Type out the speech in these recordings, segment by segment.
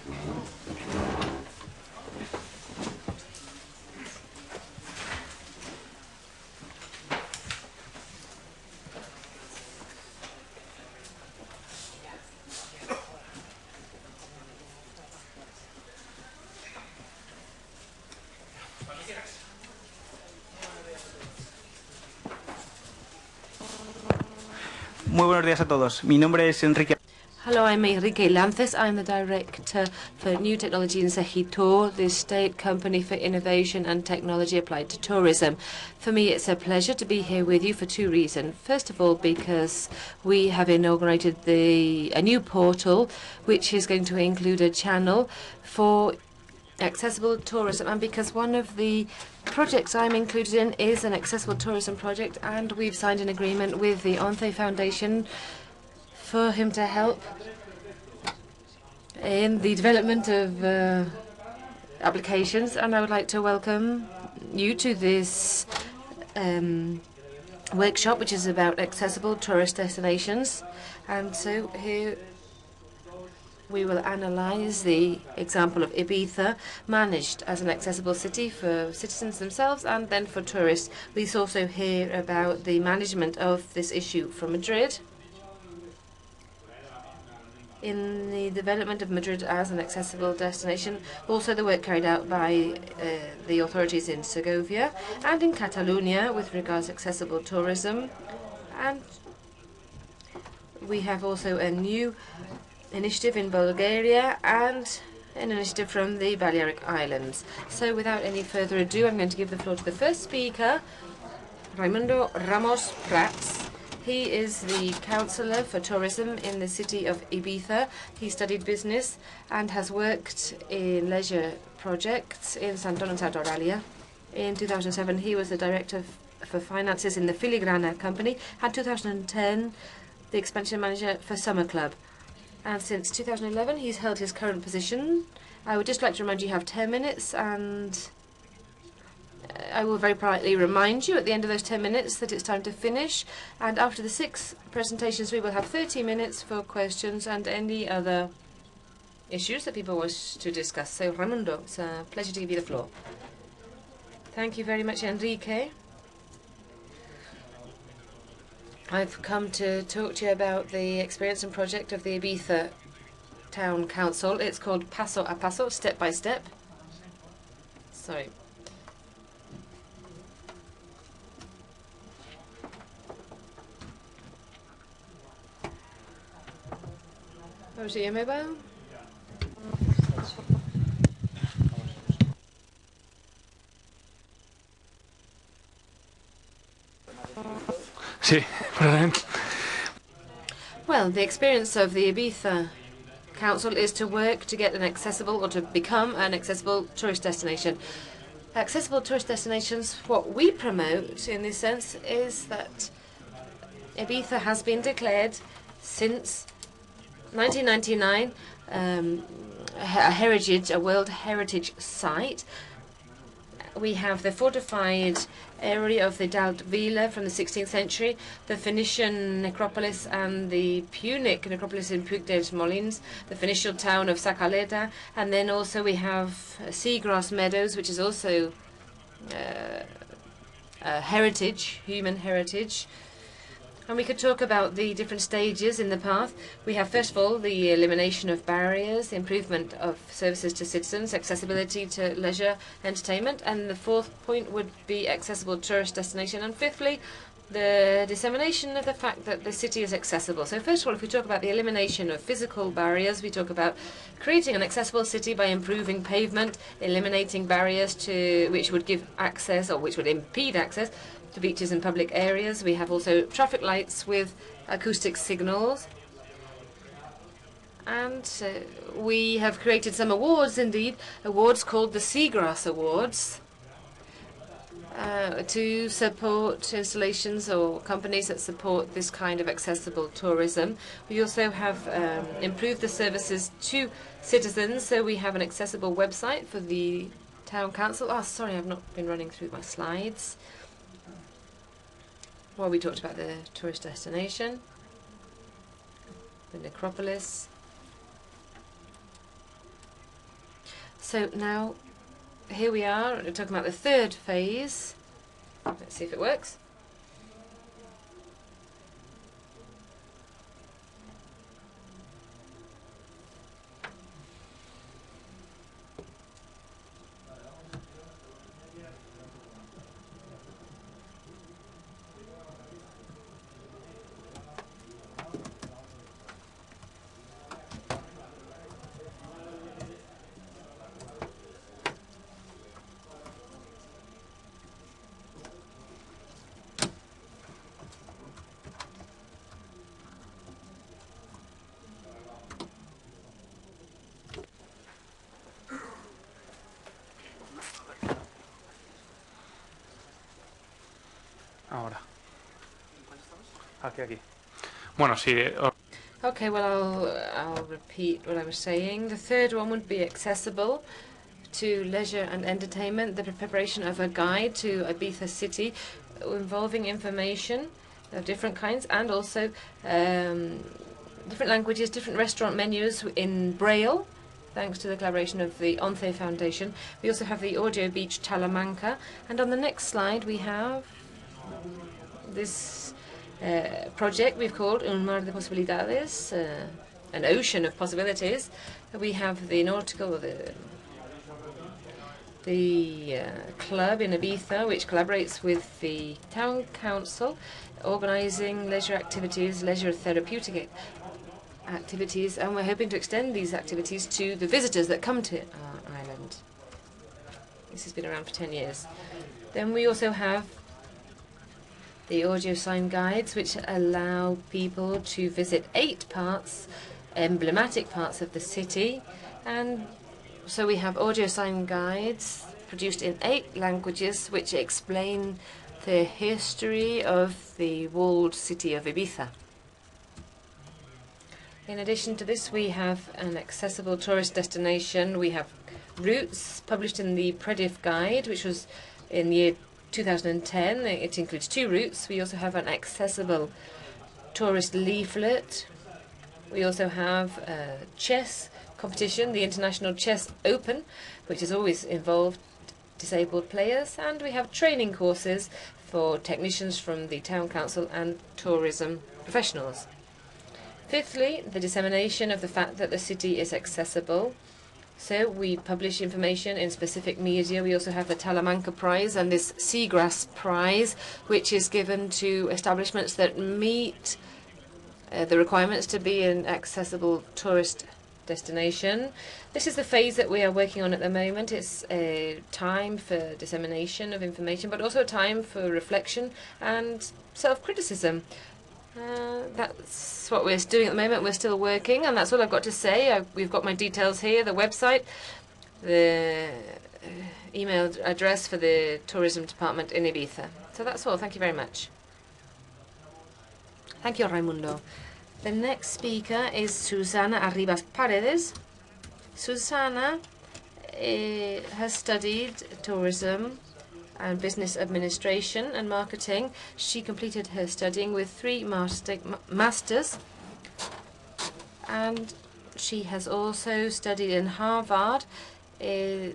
Muy buenos días a todos. Mi nombre es Enrique. Hello, I'm Enrique Lances. I'm the Director for New Technology in Segitor, the state company for innovation and technology applied to tourism. For me, it's a pleasure to be here with you for two reasons. First of all, because we have inaugurated a new portal, which is going to include a channel for accessible tourism, and because one of the projects I'm included in is an accessible tourism project, and we've signed an agreement with the ONCE Foundation for him to help in the development of applications. And I would like to welcome you to this workshop, which is about accessible tourist destinations. And so here we will analyze the example of Ibiza, managed as an accessible city for citizens themselves and then for tourists. We also hear about the management of this issue from Madrid, in the development of Madrid as an accessible destination, also the work carried out by the authorities in Segovia and in Catalonia with regards to accessible tourism. And we have also a new initiative in Bulgaria and an initiative from the Balearic Islands. So without any further ado, I'm going to give the floor to the first speaker, Raimundo Ramos Prats. He is the councillor for tourism in the city of Ibiza. He studied business and has worked in leisure projects in Santon and Santa. In 2007, he was the director for finances in the Filigrana company, and 2010, the expansion manager for Summer Club. And since 2011, he's held his current position. I would just like to remind you have 10 minutes, and I will very politely remind you at the end of those 10 minutes that it's time to finish. And after the 6 presentations, we will have 30 minutes for questions and any other issues that people wish to discuss. So, Raimundo, it's a pleasure to give you the floor. Thank you very much, Enrique. I've come to talk to you about the experience and project of the Ibiza Town Council. It's called Paso a Paso, step by step. Sorry. Vamos a your mobile. Sí, probablemente. Well, the experience of the Ibiza Council is to work to get an accessible, or to become an accessible tourist destination. Accessible tourist destinations, what we promote in this sense is that Ibiza has been declared since 1999 a World Heritage Site. We have the fortified area of the Dalt Vila from the 16th century, the Phoenician necropolis and the Punic necropolis in Puig dels Molins, the Phoenician town of Sacaleta, and then also we have Seagrass Meadows, which is also heritage, human heritage. And we could talk about the different stages in the path. We have, first of all, the elimination of barriers, the improvement of services to citizens, accessibility to leisure, entertainment, and the fourth point would be accessible tourist destination. And fifthly, the dissemination of the fact that the city is accessible. So first of all, if we talk about the elimination of physical barriers, we talk about creating an accessible city by improving pavement, eliminating barriers which would give access, or which would impede access, to beaches and public areas. We have also traffic lights with acoustic signals. And we have created some awards, indeed, awards called the Seagrass Awards, to support installations or companies that support this kind of accessible tourism. We also have improved the services to citizens, so we have an accessible website for the town council. Oh, sorry, I've not been running through my slides. Well, we talked about the tourist destination, the necropolis, So now, here we are, we're talking about the third phase. Let's see if it works. Ahora. Aquí. Bueno, sí. Okay, well, I'll repeat what I was saying. The third one would be accessible to leisure and entertainment, the preparation of a guide to Ibiza city involving information of different kinds and also different languages, different restaurant menus in Braille, thanks to the collaboration of the ONCE Foundation. We also have the Audio Beach Talamanca, and on the next slide we have this project we've called Un Mar de Posibilidades, an ocean of possibilities. We have the nautical, the club in Ibiza, which collaborates with the town council, organising leisure activities, leisure therapeutic activities, and we're hoping to extend these activities to the visitors that come to our island. This has been around for 10 years. Then we also have the audio sign guides, which allow people to visit 8 parts, emblematic parts of the city. And so we have audio sign guides produced in 8 languages, which explain the history of the walled city of Ibiza. In addition to this, we have an accessible tourist destination. We have routes published in the Predif Guide, which was in the year 2010. It includes 2 routes. We also have an accessible tourist leaflet. We also have a chess competition, the International Chess Open, which has always involved disabled players, and we have training courses for technicians from the town council and tourism professionals. Fifthly, the dissemination of the fact that the city is accessible. So we publish information in specific media. We also have the Talamanca Prize and this Seagrass Prize, which is given to establishments that meet the requirements to be an accessible tourist destination. This is the phase that we are working on at the moment. It's a time for dissemination of information, but also a time for reflection and self-criticism. That's what we're doing at the moment. We're still working, and that's all I've got to say. We've got my details here, the website, the email address for the tourism department in Ibiza. So that's all. Thank you very much. Thank you, Raimundo. The next speaker is Susana Arribas Paredes. Susana has studied tourism and business administration and marketing. She completed her studying with 3 masters, and she has also studied in Harvard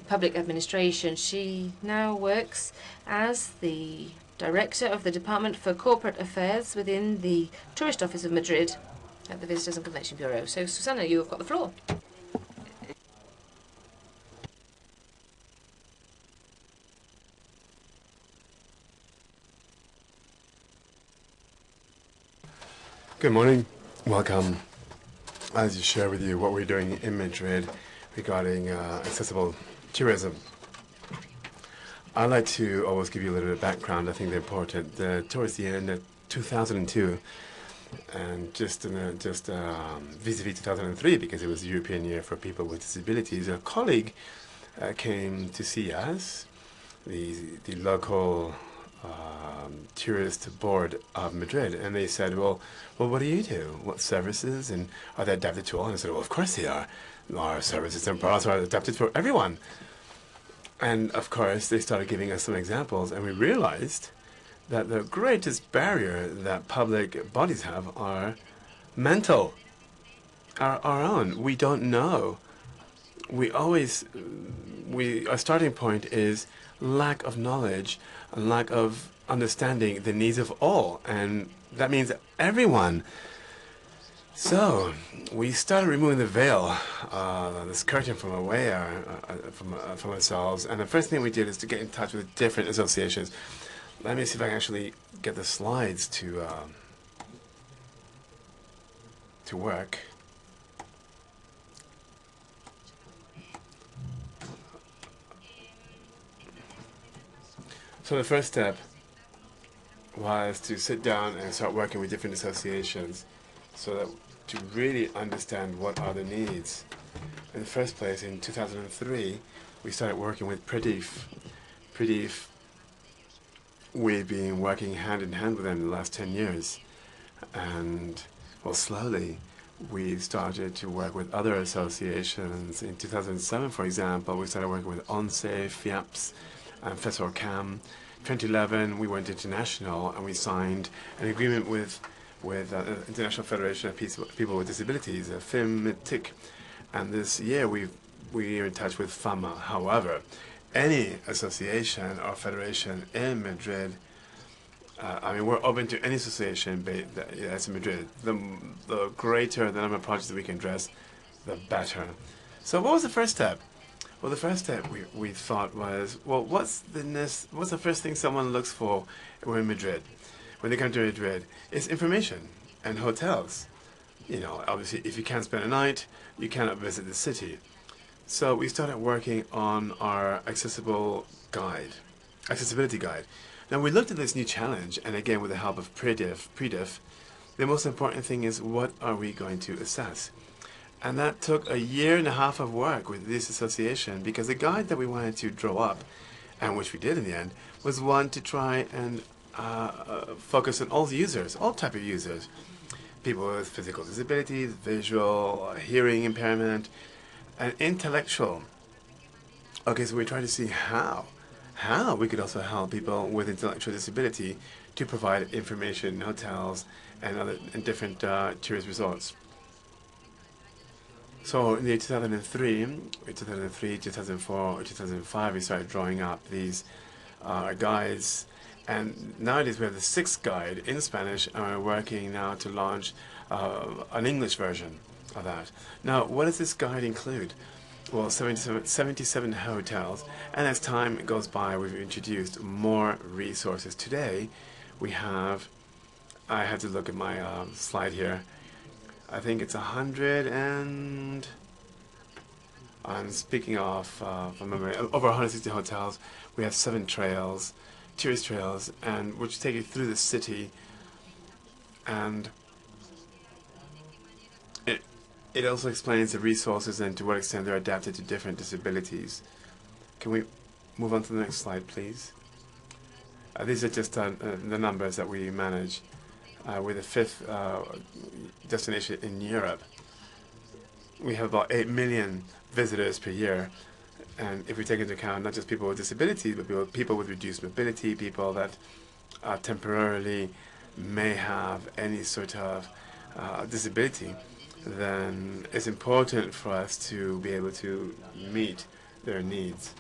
public administration. She now works as the director of the Department for Corporate Affairs within the Tourist Office of Madrid at the Visitors and Convention Bureau. So, Susana, you have got the floor. Good morning. Welcome. As you share with you what we're doing in Madrid regarding accessible tourism. I'd like to always give you a little bit of background. I think they're important. Towards the end of 2002, and just vis-a-vis 2003, because it was the European Year for People with Disabilities, a colleague came to see us, the local tourist board of Madrid, and they said, well, what do you do? What services, and are they adapted to all? And I said, well, of course they are. Our services and products are adapted for everyone. And of course, they started giving us some examples, and we realized that the greatest barrier that public bodies have are mental, our own. We don't know. We always our starting point is lack of knowledge, and lack of understanding the needs of all, and that means everyone. So we started removing the veil, this curtain from from ourselves, and the first thing we did is to get in touch with different associations. Let me see if I can actually get the slides to work. So the first step was to sit down and start working with different associations so that to really understand what are the needs. In the first place, in 2003, we started working with Predif. Predif, we've been working hand in hand with them the last 10 years. And, well, slowly, we've started to work with other associations. In 2007, for example, we started working with ONSE, FIAPS, and FESORCAM. 2011, we went international and we signed an agreement with International Federation of People with Disabilities, FIMTIC. And this year we are in touch with FAMA. However, any association or federation in Madrid, I mean, we're open to any association that's in Madrid. The greater the number of projects that we can address, the better. So what was the first step? Well, the first step we thought was, well, what's the first thing someone looks for when in Madrid? When they come to Madrid, it's information and hotels. You know, obviously, if you can't spend a night, you cannot visit the city. So we started working on our accessibility guide. Now we looked at this new challenge, and again with the help of Predif, the most important thing is what are we going to assess? And that took a year and a half of work with this association, because the guide that we wanted to draw up, and which we did in the end, was one to try and focus on all the users, all type of users. People with physical disabilities, visual, hearing impairment, and intellectual. Okay, so we tried to see how we could also help people with intellectual disability to provide information in hotels and different tourist resorts. So in the 2003, 2004, 2005, we started drawing up these guides, and nowadays we have the 6th guide in Spanish, and we're working now to launch an English version of that. Now, what does this guide include? Well, 77 hotels, and as time goes by, we've introduced more resources. Today, we have, I had to look at my slide here, I think it's 100 and, I'm speaking of from memory, over 160 hotels. We have 7 trails, tourist trails, and which take you through the city, and it also explains the resources and to what extent they're adapted to different disabilities. Can we move on to the next slide, please? These are just the numbers that we manage. We're the 5th destination in Europe. We have about 8 million visitors per year. And if we take into account not just people with disabilities, but people with reduced mobility, people that temporarily may have any sort of disability, then it's important for us to be able to meet their needs.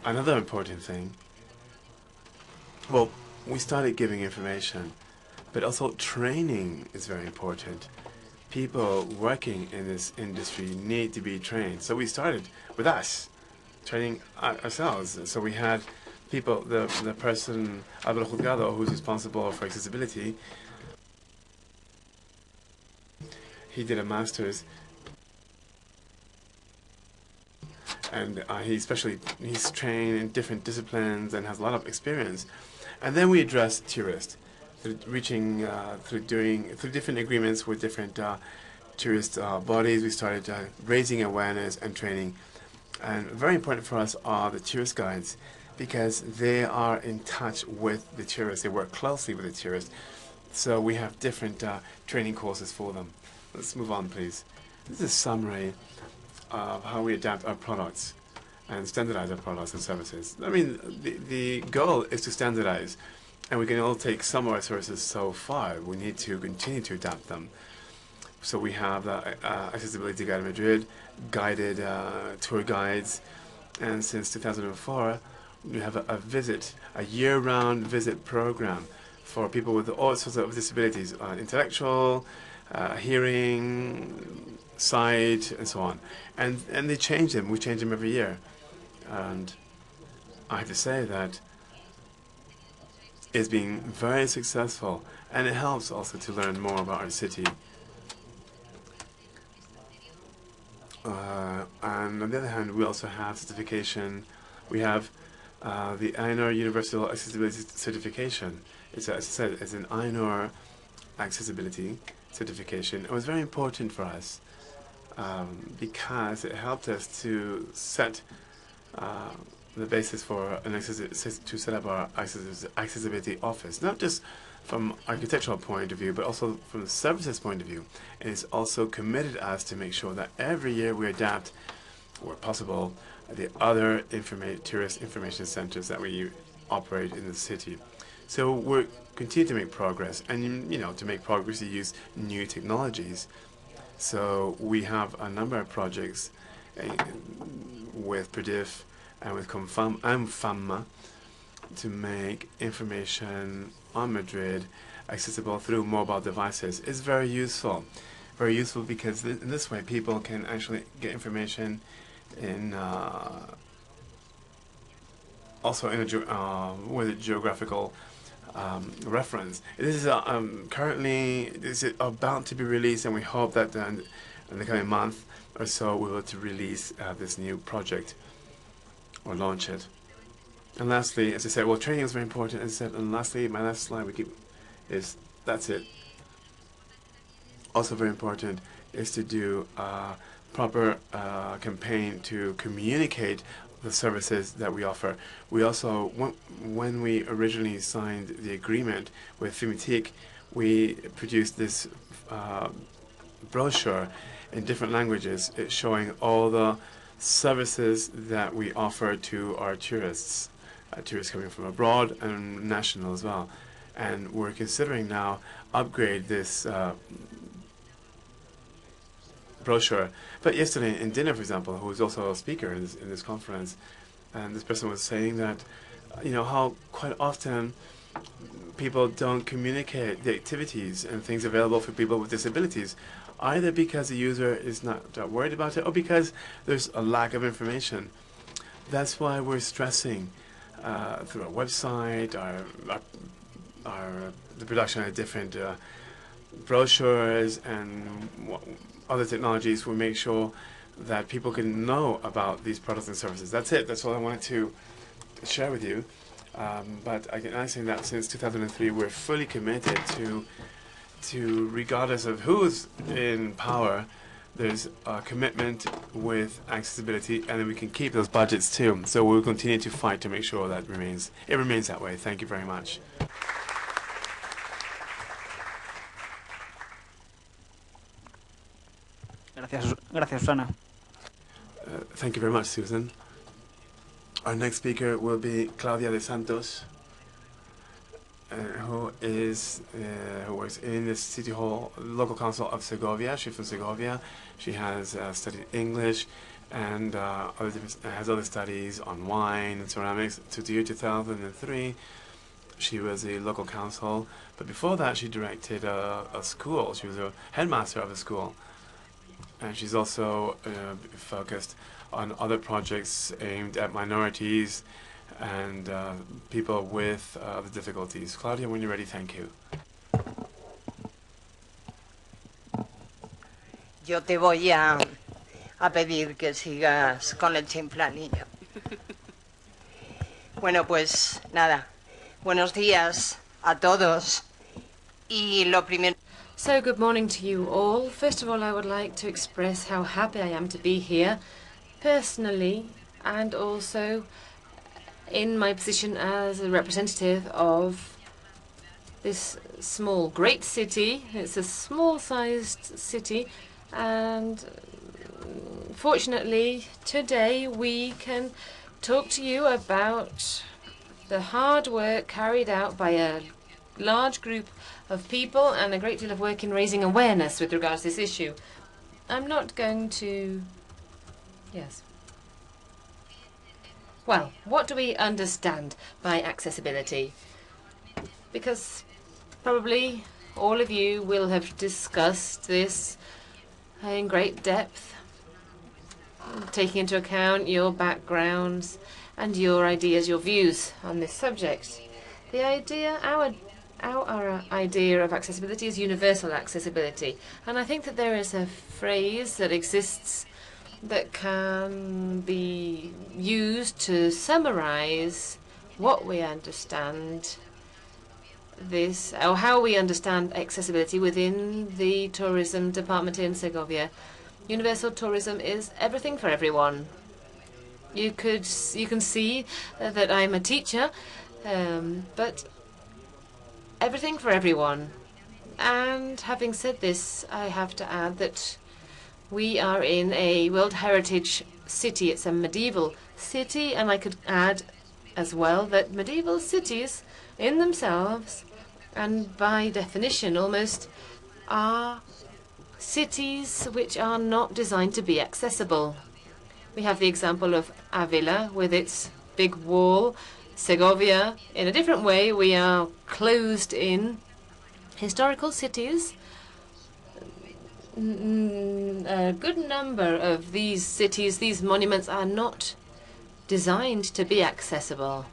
Another important thing, well, we started giving information, but also training is very important. People working in this industry need to be trained. So we started with us, training ourselves. So we had people, the person, Álvaro Juzgado, who's responsible for accessibility, he did a master's, and he's trained in different disciplines and has a lot of experience. And then we address tourists through different agreements with different tourist bodies. We started raising awareness and training. And very important for us are the tourist guides, because they are in touch with the tourists. They work closely with the tourists. So we have different training courses for them. Let's move on, please. This is a summary of how we adapt our products and standardize our products and services. I mean, the goal is to standardize, and we can all take some of our services so far. We need to continue to adapt them. So we have the Accessibility Guide Madrid, guided tour guides, and since 2004, we have a year-round visit program for people with all sorts of disabilities, intellectual, hearing, sight, and so on. And they change them. We change them every year. And I have to say that it's been very successful, and it helps also to learn more about our city. And on the other hand, we also have certification. We have the INOR Universal Accessibility Certification. It's, as I said, it's an INOR accessibility certification. It was very important for us because it helped us to set the basis for to set up our accessibility office, not just from architectural point of view, but also from the services point of view. And it's also committed us to make sure that every year we adapt, where possible, the other tourist information centers that we operate in the city. So we're continue to make progress, and to make progress, you use new technologies. So we have a number of projects with Predif and with FAMA to make information on Madrid accessible through mobile devices. It's very useful because in this way people can actually get information in also in with a geographical reference. This is currently about to be released, and we hope that in the coming month or so we will to release this new project or launch it. And lastly, as I said, well, training is very important. As I said, and lastly, my last slide that's it. Also very important is to do a proper campaign to communicate the services that we offer. We also, when we originally signed the agreement with Fimitic, we produced this brochure in different languages, showing all the services that we offer to our tourists, tourists coming from abroad and national as well. And we're considering now upgrade this brochure. But yesterday in dinner, for example, who was also a speaker in this conference, and this person was saying that, how quite often people don't communicate the activities and things available for people with disabilities, either because the user is not worried about it or because there's a lack of information. That's why we're stressing through our website, the production of different brochures and other technologies. We make sure that people can know about these products and services. That's it. That's all I wanted to share with you. But I can say that since 2003, we're fully committed to regardless of who's in power, there's a commitment with accessibility, and then we can keep those budgets too. So we'll continue to fight to make sure that it remains that way. Thank you very much. Gracias, Susana. Thank you very much, Susan. Our next speaker will be Claudia de Santos, who works in the City Hall, local council of Segovia. She's from Segovia. She has studied English and has other studies on wine and ceramics. To the year 2003, she was a local council, but before that, she directed a school. She was a headmaster of a school. And she's also focused on other projects aimed at minorities and people with other difficulties. Claudia, when you're ready, thank you. Yo te voy a pedir que sigas con el chiflanillo. Bueno, pues nada. Buenos días a todos. Y lo primero. So, good morning to you all. First of all, I would like to express how happy I am to be here, personally, and also in my position as a representative of this small, great city. It's a small-sized city, and fortunately, today we can talk to you about the hard work carried out by a large group of people and a great deal of work in raising awareness with regards to this issue. I'm not going to... Yes. Well, what do we understand by accessibility? Because probably all of you will have discussed this in great depth, taking into account your backgrounds and your ideas, your views on this subject. The idea, our idea of accessibility is universal accessibility. And I think that there is a phrase that exists that can be used to summarize what we understand this, or how we understand accessibility within the tourism department in Segovia. Universal tourism is everything for everyone. You can see that I'm a teacher, but everything for everyone. And having said this, I have to add that we are in a World Heritage city. It's a medieval city, and I could add as well that medieval cities in themselves, and by definition almost, are cities which are not designed to be accessible. We have the example of Avila with its big wall. Segovia, in a different way, we are closed in. Historical cities, a good number of these cities, these monuments, are not designed to be accessible.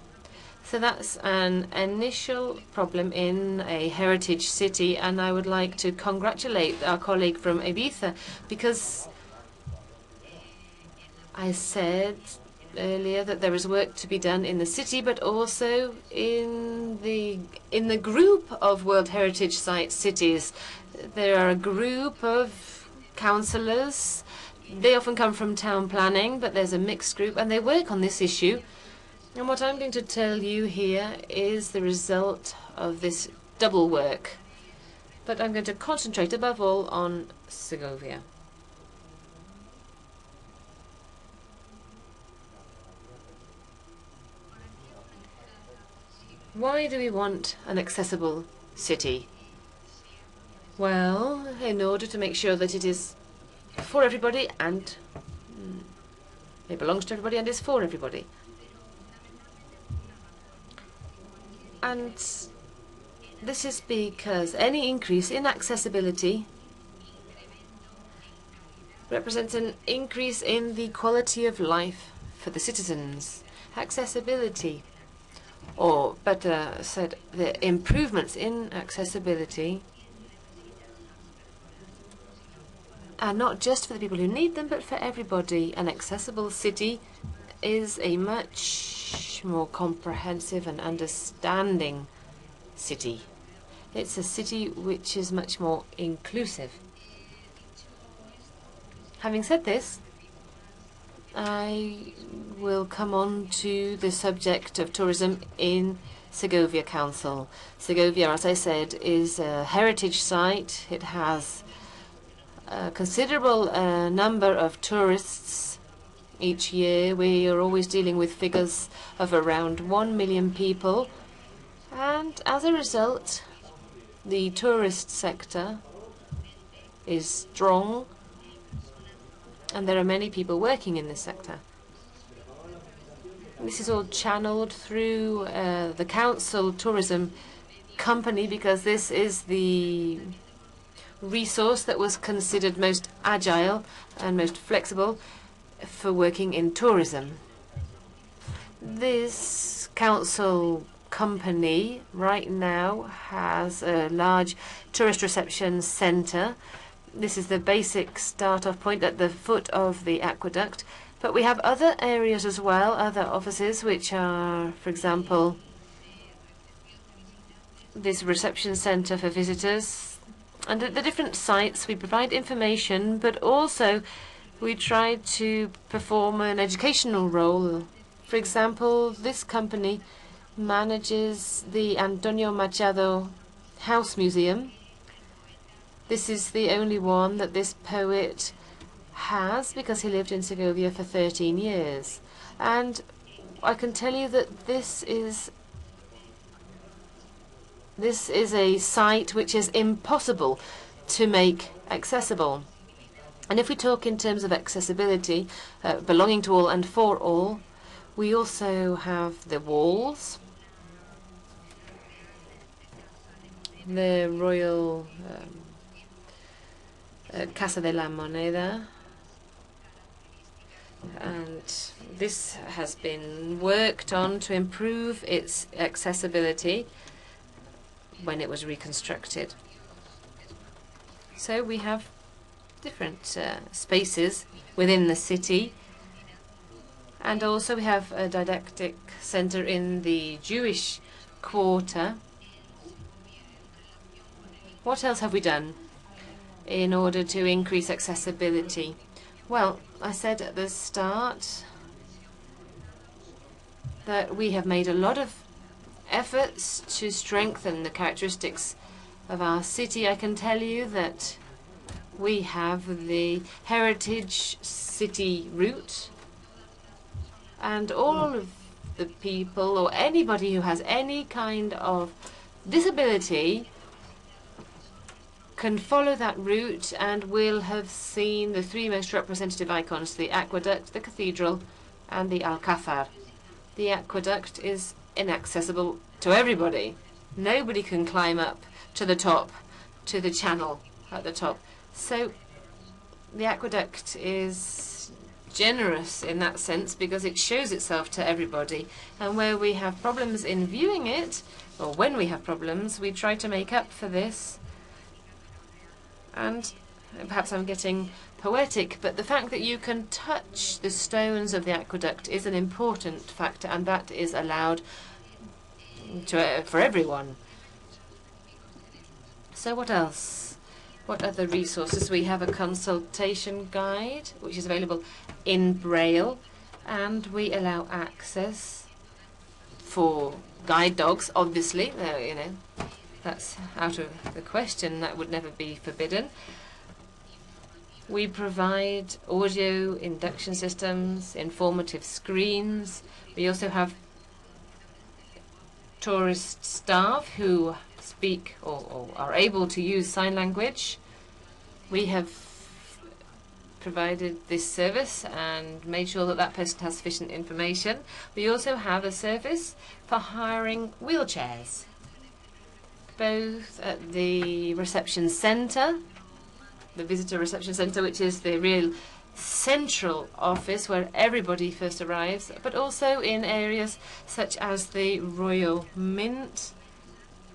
So that's an initial problem in a heritage city, and I would like to congratulate our colleague from Ibiza, because I said earlier that there is work to be done in the city, but also in the group of World Heritage Site cities. There are a group of councillors. They often come from town planning, but there's a mixed group, and they work on this issue. And what I'm going to tell you here is the result of this double work. But I'm going to concentrate above all on Segovia. Why do we want an accessible city? Well, in order to make sure that it is for everybody and it belongs to everybody and is for everybody. And this is because any increase in accessibility represents an increase in the quality of life for the citizens. Accessibility, or better said, the improvements in accessibility, are not just for the people who need them, but for everybody. An accessible city is a much more comprehensive and understanding city. It's a city which is much more inclusive. Having said this, I will come on to the subject of tourism in Segovia Council. Segovia, as I said, is a heritage site. It has a considerable number of tourists each year. We are always dealing with figures of around 1 million people. And as a result, the tourist sector is strong, and there are many people working in this sector. This is all channeled through the council tourism company, because this is the resource that was considered most agile and most flexible for working in tourism. This council company right now has a large tourist reception center. This is the basic start-off point at the foot of the aqueduct. But we have other areas as well, other offices, which are, for example, this reception center for visitors. And at the different sites, we provide information, but also we try to perform an educational role. For example, this company manages the Antonio Machado House Museum. This is the only one that this poet has, because he lived in Segovia for 13 years. And I can tell you that this is this is a site which is impossible to make accessible. And if we talk in terms of accessibility, belonging to all and for all, we also have the walls, the Royal Casa de la Moneda, and this has been worked on to improve its accessibility when it was reconstructed. So we have different spaces within the city, and also we have a didactic center in the Jewish quarter. What else have we done in order to increase accessibility? Well, I said at the start that we have made a lot of efforts to strengthen the characteristics of our city. I can tell you that we have the heritage city route, and all of the people or anybody who has any kind of disability can follow that route and will have seen the three most representative icons: the aqueduct, the cathedral, and the Alcázar. The aqueduct is inaccessible to everybody. Nobody can climb up to the top, to the channel at the top. So the aqueduct is generous in that sense because it shows itself to everybody. And where we have problems in viewing it, or when we have problems, we try to make up for this. And perhaps I'm getting poetic, but the fact that you can touch the stones of the aqueduct is an important factor, and that is allowed for everyone. So what else? What other resources? We have a consultation guide, which is available in Braille, and we allow access for guide dogs, obviously. You know, that's out of the question. That would never be forbidden. We provide audio induction systems, informative screens. We also have tourist staff who speak or are able to use sign language. We have provided this service and made sure that that person has sufficient information. We also have a service for hiring wheelchairs, both at the reception centre, the visitor reception centre, which is the real central office where everybody first arrives, but also in areas such as the Royal Mint,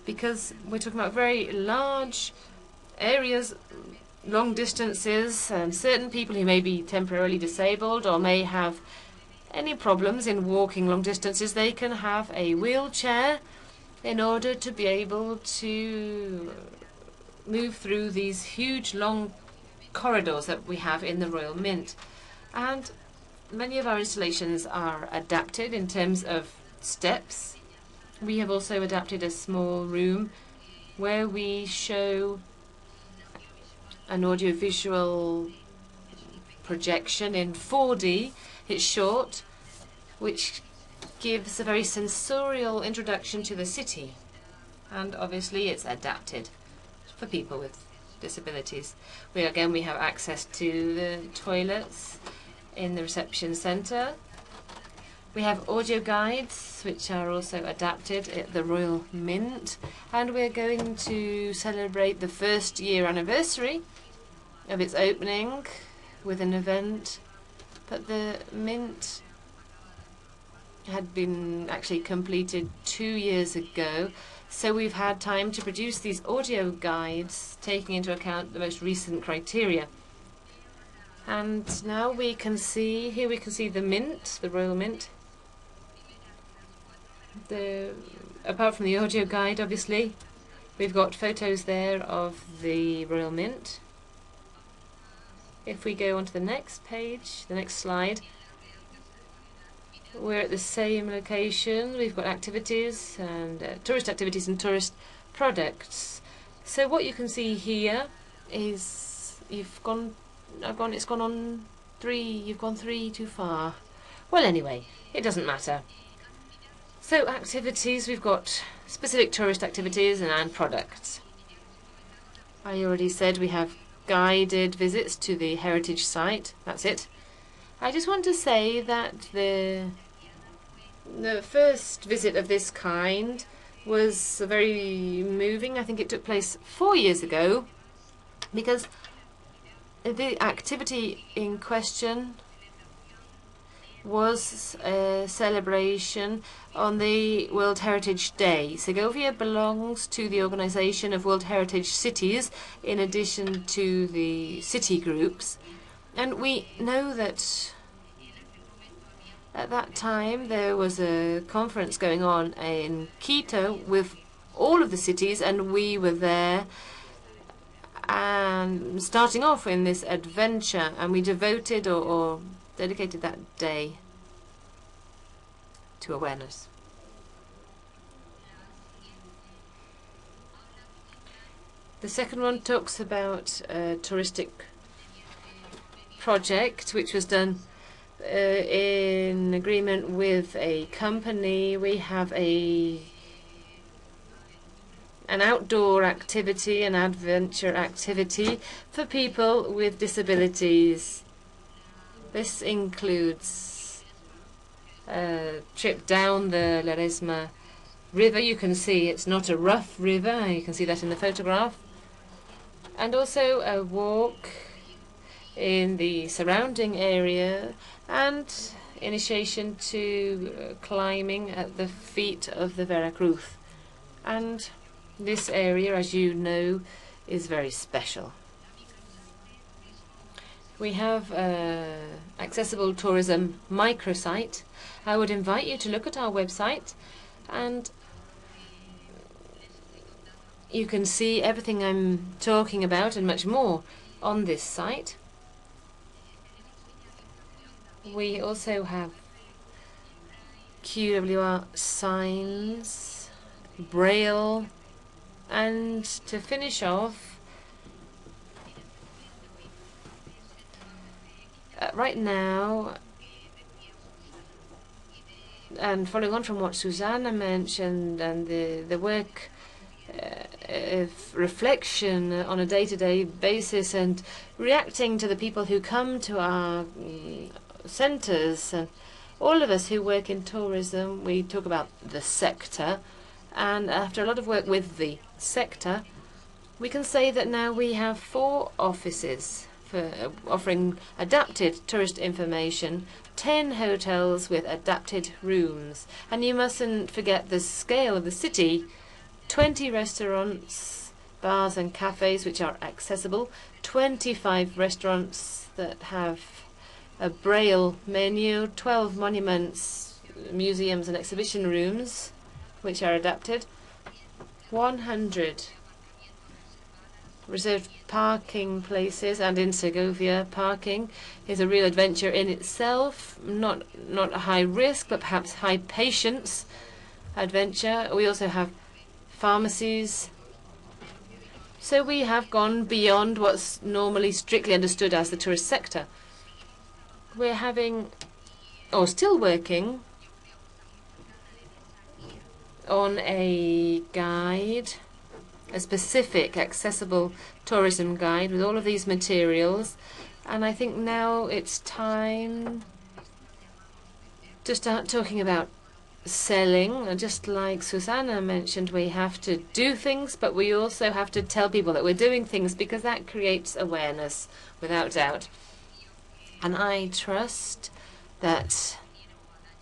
because we're talking about very large areas, long distances, and certain people who may be temporarily disabled or may have any problems in walking long distances, they can have a wheelchair in order to be able to move through these huge long corridors that we have in the Royal Mint. And many of our installations are adapted in terms of steps. We have also adapted a small room where we show an audiovisual projection in 4D. It's short, which gives a very sensorial introduction to the city. And obviously it's adapted for people with disabilities. We have access to the toilets in the reception centre. We have audio guides which are also adapted at the Royal Mint, and we're going to celebrate the first year anniversary of its opening with an event. But the Mint had been actually completed 2 years ago, so we've had time to produce these audio guides taking into account the most recent criteria. And now we can see, here we can see the Mint, the Royal Mint. Apart from the audio guide, obviously, we've got photos there of the Royal Mint. If we go on to the next page, the next slide, we're at the same location. We've got activities and tourist activities and tourist products. So what you can see here is you've gone on 3. You've gone 3 too far. Well, anyway, it doesn't matter. So activities, we've got specific tourist activities and products. I already said we have guided visits to the heritage site. That's it. I just want to say that the first visit of this kind was very moving. I think it took place 4 years ago, because the activity in question was a celebration on the World Heritage Day. Segovia belongs to the Organization of World Heritage Cities in addition to the city groups, and we know that at that time there was a conference going on in Quito with all of the cities, and we were there and starting off in this adventure, and we devoted or dedicated that day to awareness. The second one talks about a touristic project which was done in agreement with a company. We have an outdoor activity, an adventure activity for people with disabilities. This includes a trip down the Ledesma River. You can see it's not a rough river. You can see that in the photograph. And also a walk in the surrounding area and initiation to climbing at the feet of the Veracruz. And this area, as you know, is very special. We have accessible tourism microsite. I would invite you to look at our website, and you can see everything I'm talking about and much more on this site. We also have QWR signs, Braille, and to finish off, right now, and following on from what Susanna mentioned and the work of reflection on a day-to-day basis and reacting to the people who come to our centres, and all of us who work in tourism, we talk about the sector, and after a lot of work with the sector, we can say that now we have 4 offices for offering adapted tourist information, 10 hotels with adapted rooms. And you mustn't forget the scale of the city: 20 restaurants, bars and cafes which are accessible, 25 restaurants that have a Braille menu, 12 monuments, museums and exhibition rooms which are adapted, 100 reserved parking places, and in Segovia parking is a real adventure in itself, not a high risk but perhaps high patience adventure. We also have pharmacies. So we have gone beyond what's normally strictly understood as the tourist sector. We're having, or still working, on a guide, a specific accessible tourism guide with all of these materials, and I think now it's time to start talking about selling. And just like Susanna mentioned, we have to do things, but we also have to tell people that we're doing things, because that creates awareness, without doubt. And I trust that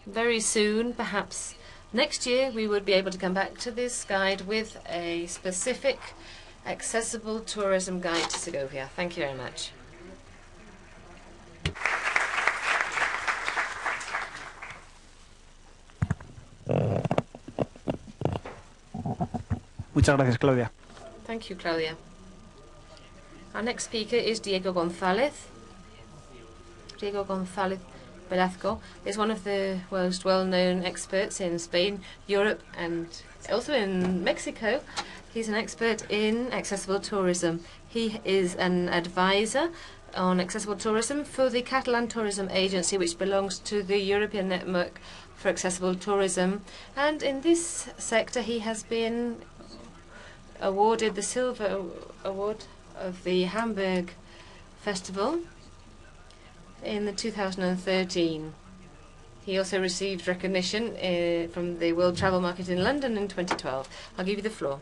very soon, perhaps next year, we would be able to come back to this guide with a specific accessible tourism guide to Segovia. Thank you very much. Muchas gracias, Claudia. Thank you, Claudia. Our next speaker is Diego González. Diego González Velasco is one of the most well-known experts in Spain, Europe, and also in Mexico. He's an expert in accessible tourism. He is an advisor on accessible tourism for the Catalan Tourism Agency, which belongs to the European Network for Accessible Tourism. And in this sector, he has been awarded the Silver Award of the Hamburg Festival in the 2013. He also received recognition from the World Travel Market in London in 2012. I'll give you the floor.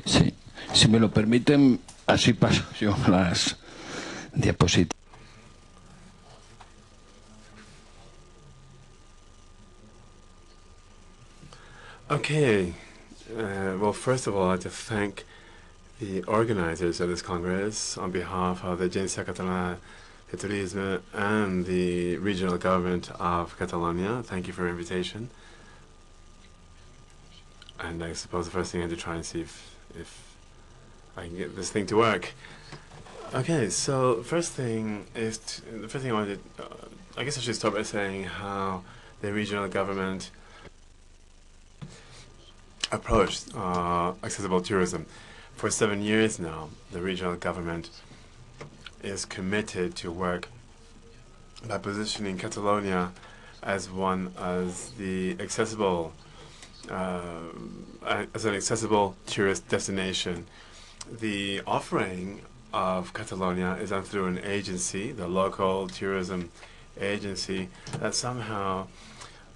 Sí, si me lo permiten, así paso yo las diapositivas. Okay. Well, first of all, I'd like to thank the organizers of this Congress on behalf of the Agencia Catalana de Turisme and the regional government of Catalonia. Thank you for your invitation. And I suppose the first thing I had to try and see if I can get this thing to work. Okay, so the first thing I wanted, I guess I should start by saying how the regional government approached accessible tourism. For 7 years now, the regional government is committed to work by positioning Catalonia as the accessible as an accessible tourist destination. The offering of Catalonia is done through an agency, the local tourism agency, that somehow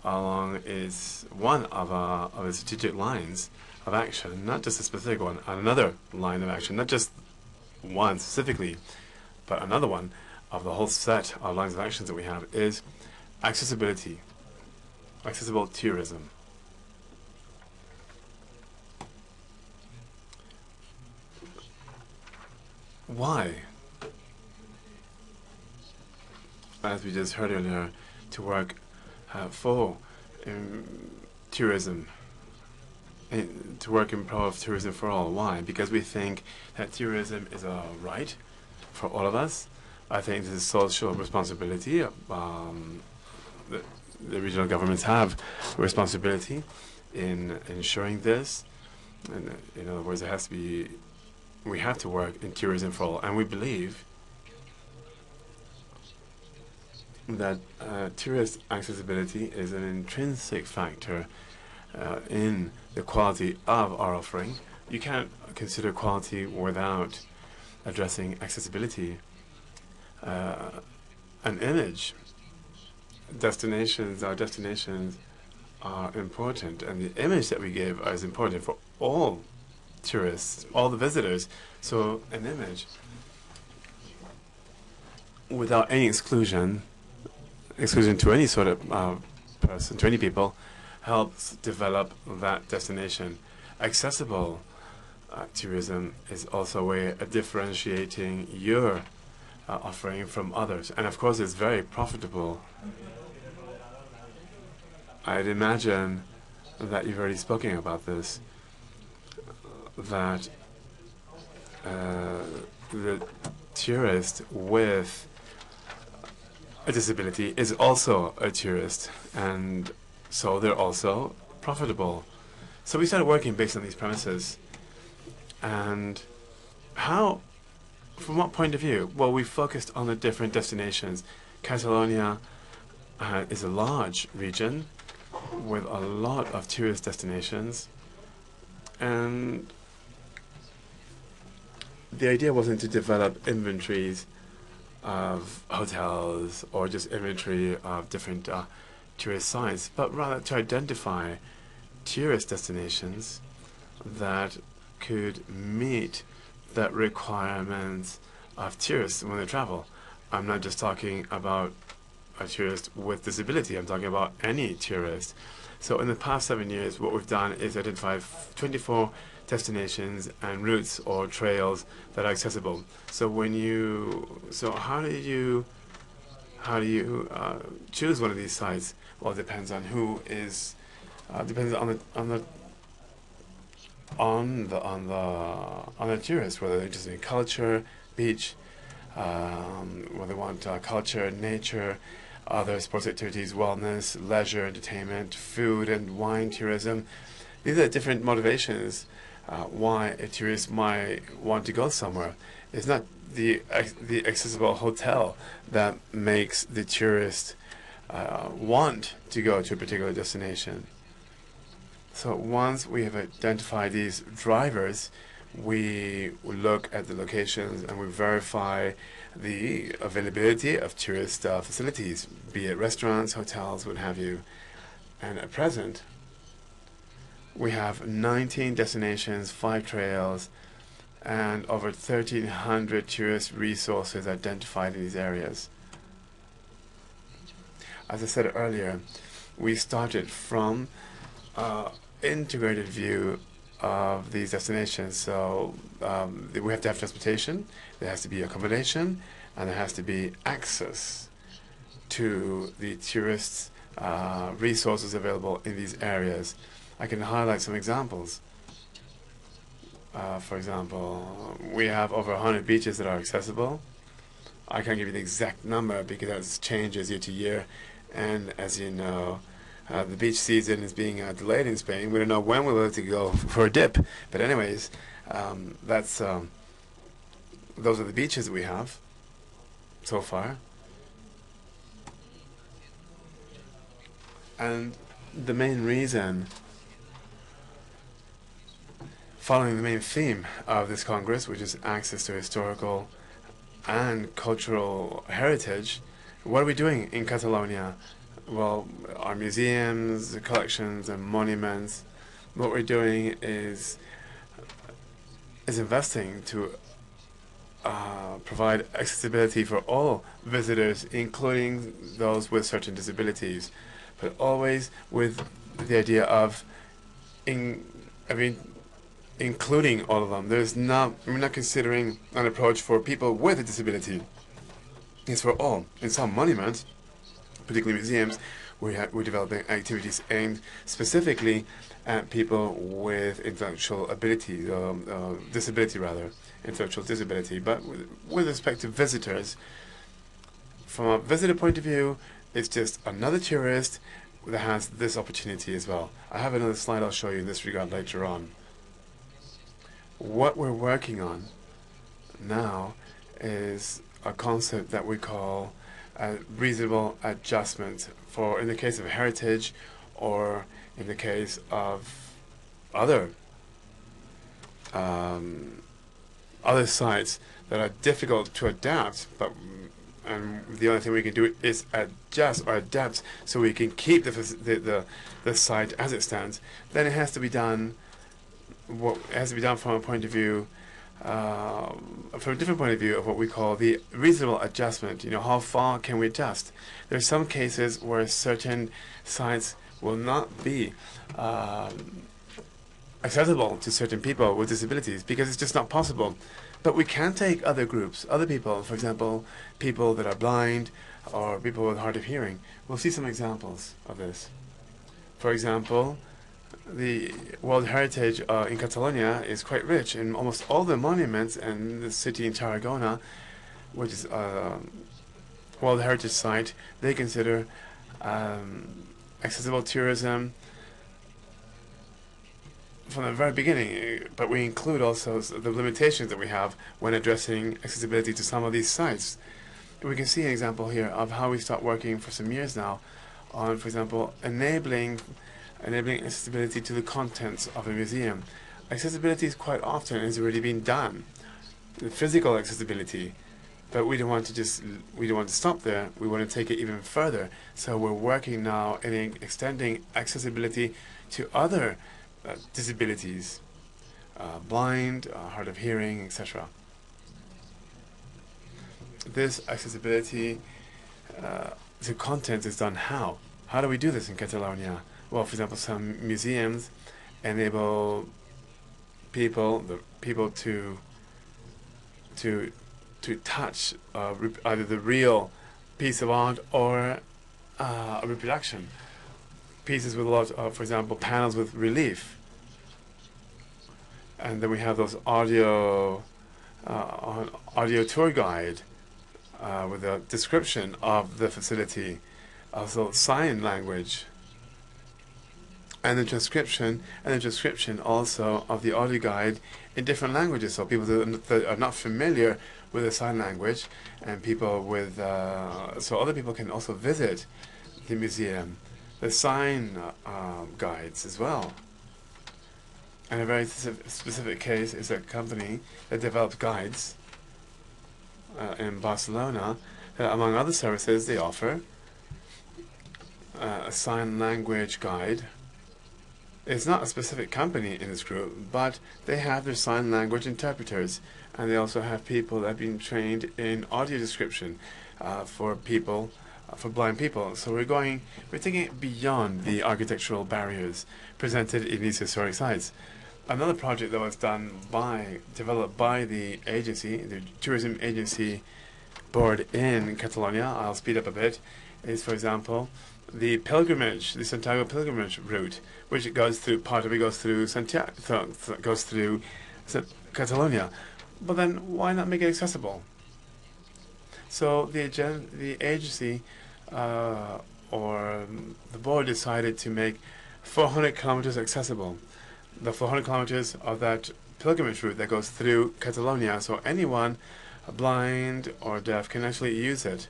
along is one of the strategic lines of action, not just a specific one, another line of action, not just one specifically, but another one of the whole set of lines of actions that we have is accessibility, accessible tourism. Why? As we just heard earlier, to work for tourism, to work in pro of tourism for all. Why? Because we think that tourism is a right for all of us. I think this is social responsibility. The regional governments have a responsibility in ensuring this. And in other words, we have to work in tourism for all. And we believe that tourist accessibility is an intrinsic factor in the quality of our offering. You can't consider quality without addressing accessibility. An image. Our destinations are important, and the image that we give is important for all tourists, all the visitors. So an image without any exclusion to any sort of person, to any people, helps develop that destination. Accessible tourism is also a way of differentiating your offering from others. And of course, it's very profitable. I'd imagine that you've already spoken about this, that the tourist with a disability is also a tourist, and so they're also profitable. So we started working based on these premises. And how, from what point of view? Well, we focused on the different destinations. Catalonia is a large region with a lot of tourist destinations, and the idea wasn't to develop inventories of hotels or just inventory of different tourist sites, but rather to identify tourist destinations that could meet the requirements of tourists when they travel. I'm not just talking about a tourist with disability, I'm talking about any tourist. So in the past 7 years, what we've done is identify 24 destinations and routes or trails that are accessible. So how do you choose one of these sites? Well, it depends on who is depends on the tourist, whether they're interested in culture, beach, whether they want culture, nature, other sports activities, wellness, leisure, entertainment, food and wine tourism. These are different motivations why a tourist might want to go somewhere. It's not the accessible hotel that makes the tourist want to go to a particular destination. So once we have identified these drivers, we look at the locations and we verify the availability of tourist facilities, be it restaurants, hotels, what have you. And at present, we have 19 destinations, 5 trails, and over 1,300 tourist resources identified in these areas. As I said earlier, we started from integrated view of these destinations. So we have to have transportation, there has to be accommodation, and there has to be access to the tourists' resources available in these areas. I can highlight some examples. For example, we have over 100 beaches that are accessible. I can't give you the exact number because that changes year to year. And as you know, the beach season is being delayed in Spain. We don't know when we'll be able to go for a dip. But anyways, those are the beaches we have so far. And the main reason, following the main theme of this Congress, which is access to historical and cultural heritage, what are we doing in Catalonia? Well, our museums, collections, and monuments, what we're doing is investing to provide accessibility for all visitors, including those with certain disabilities, but always with the idea of including all of them. We're not considering an approach for people with a disability. It's for all. In some monuments, particularly museums, we're developing activities aimed specifically at people with intellectual ability, intellectual disability. But with respect to visitors, from a visitor point of view, it's just another tourist that has this opportunity as well. I have another slide I'll show you in this regard later on. What we're working on now is a concept that we call a reasonable adjustment for, in the case of heritage or in the case of other sites that are difficult to adapt, and the only thing we can do is adjust or adapt so we can keep the site as it stands. Then it has to be done. It has to be done from a point of view, from a different point of view of what we call the reasonable adjustment. You know, how far can we adjust? There are some cases where certain sites will not be accessible to certain people with disabilities because it's just not possible. But we can take other groups, other people, for example, people that are blind or people with hard of hearing. We'll see some examples of this. For example, the World Heritage in Catalonia is quite rich in almost all the monuments, and the city in Tarragona, which is a World Heritage site, they consider accessible tourism from the very beginning, but we include also the limitations that we have when addressing accessibility to some of these sites. We can see an example here of how we start working for some years now on, for example, enabling accessibility to the contents of a museum. Accessibility is quite often has already been done, the physical accessibility, but we don't want to stop there. We want to take it even further. So we're working now in extending accessibility to other disabilities, blind, hard of hearing, etc. This accessibility to content is done how? How do we do this in Catalonia? Well, for example, some museums enable people to touch either the real piece of art or a reproduction. Pieces with a lot of, for example, panels with relief. And then we have those audio tour guide with a description of the facility. also sign language, and the transcription also of the audio guide in different languages, so people that are not familiar with the sign language, and people with so other people can also visit the museum. The sign guides as well. And a very specific case is a company that develops guides in Barcelona. Among other services, they offer a sign language guide. It's not a specific company in this group, but they have their sign language interpreters, and they also have people that have been trained in audio description for people, for blind people. So we're taking it beyond the architectural barriers presented in these historic sites. Another project that was developed by the agency, the tourism agency board in Catalonia, I'll speed up a bit, is, for example, the Santiago pilgrimage route, which goes through, part of it goes through Santiago, goes through Catalonia. But then why not make it accessible? So the agency or the board decided to make 400 kilometers accessible. The 400 kilometers of that pilgrimage route that goes through Catalonia, so anyone blind or deaf can actually use it.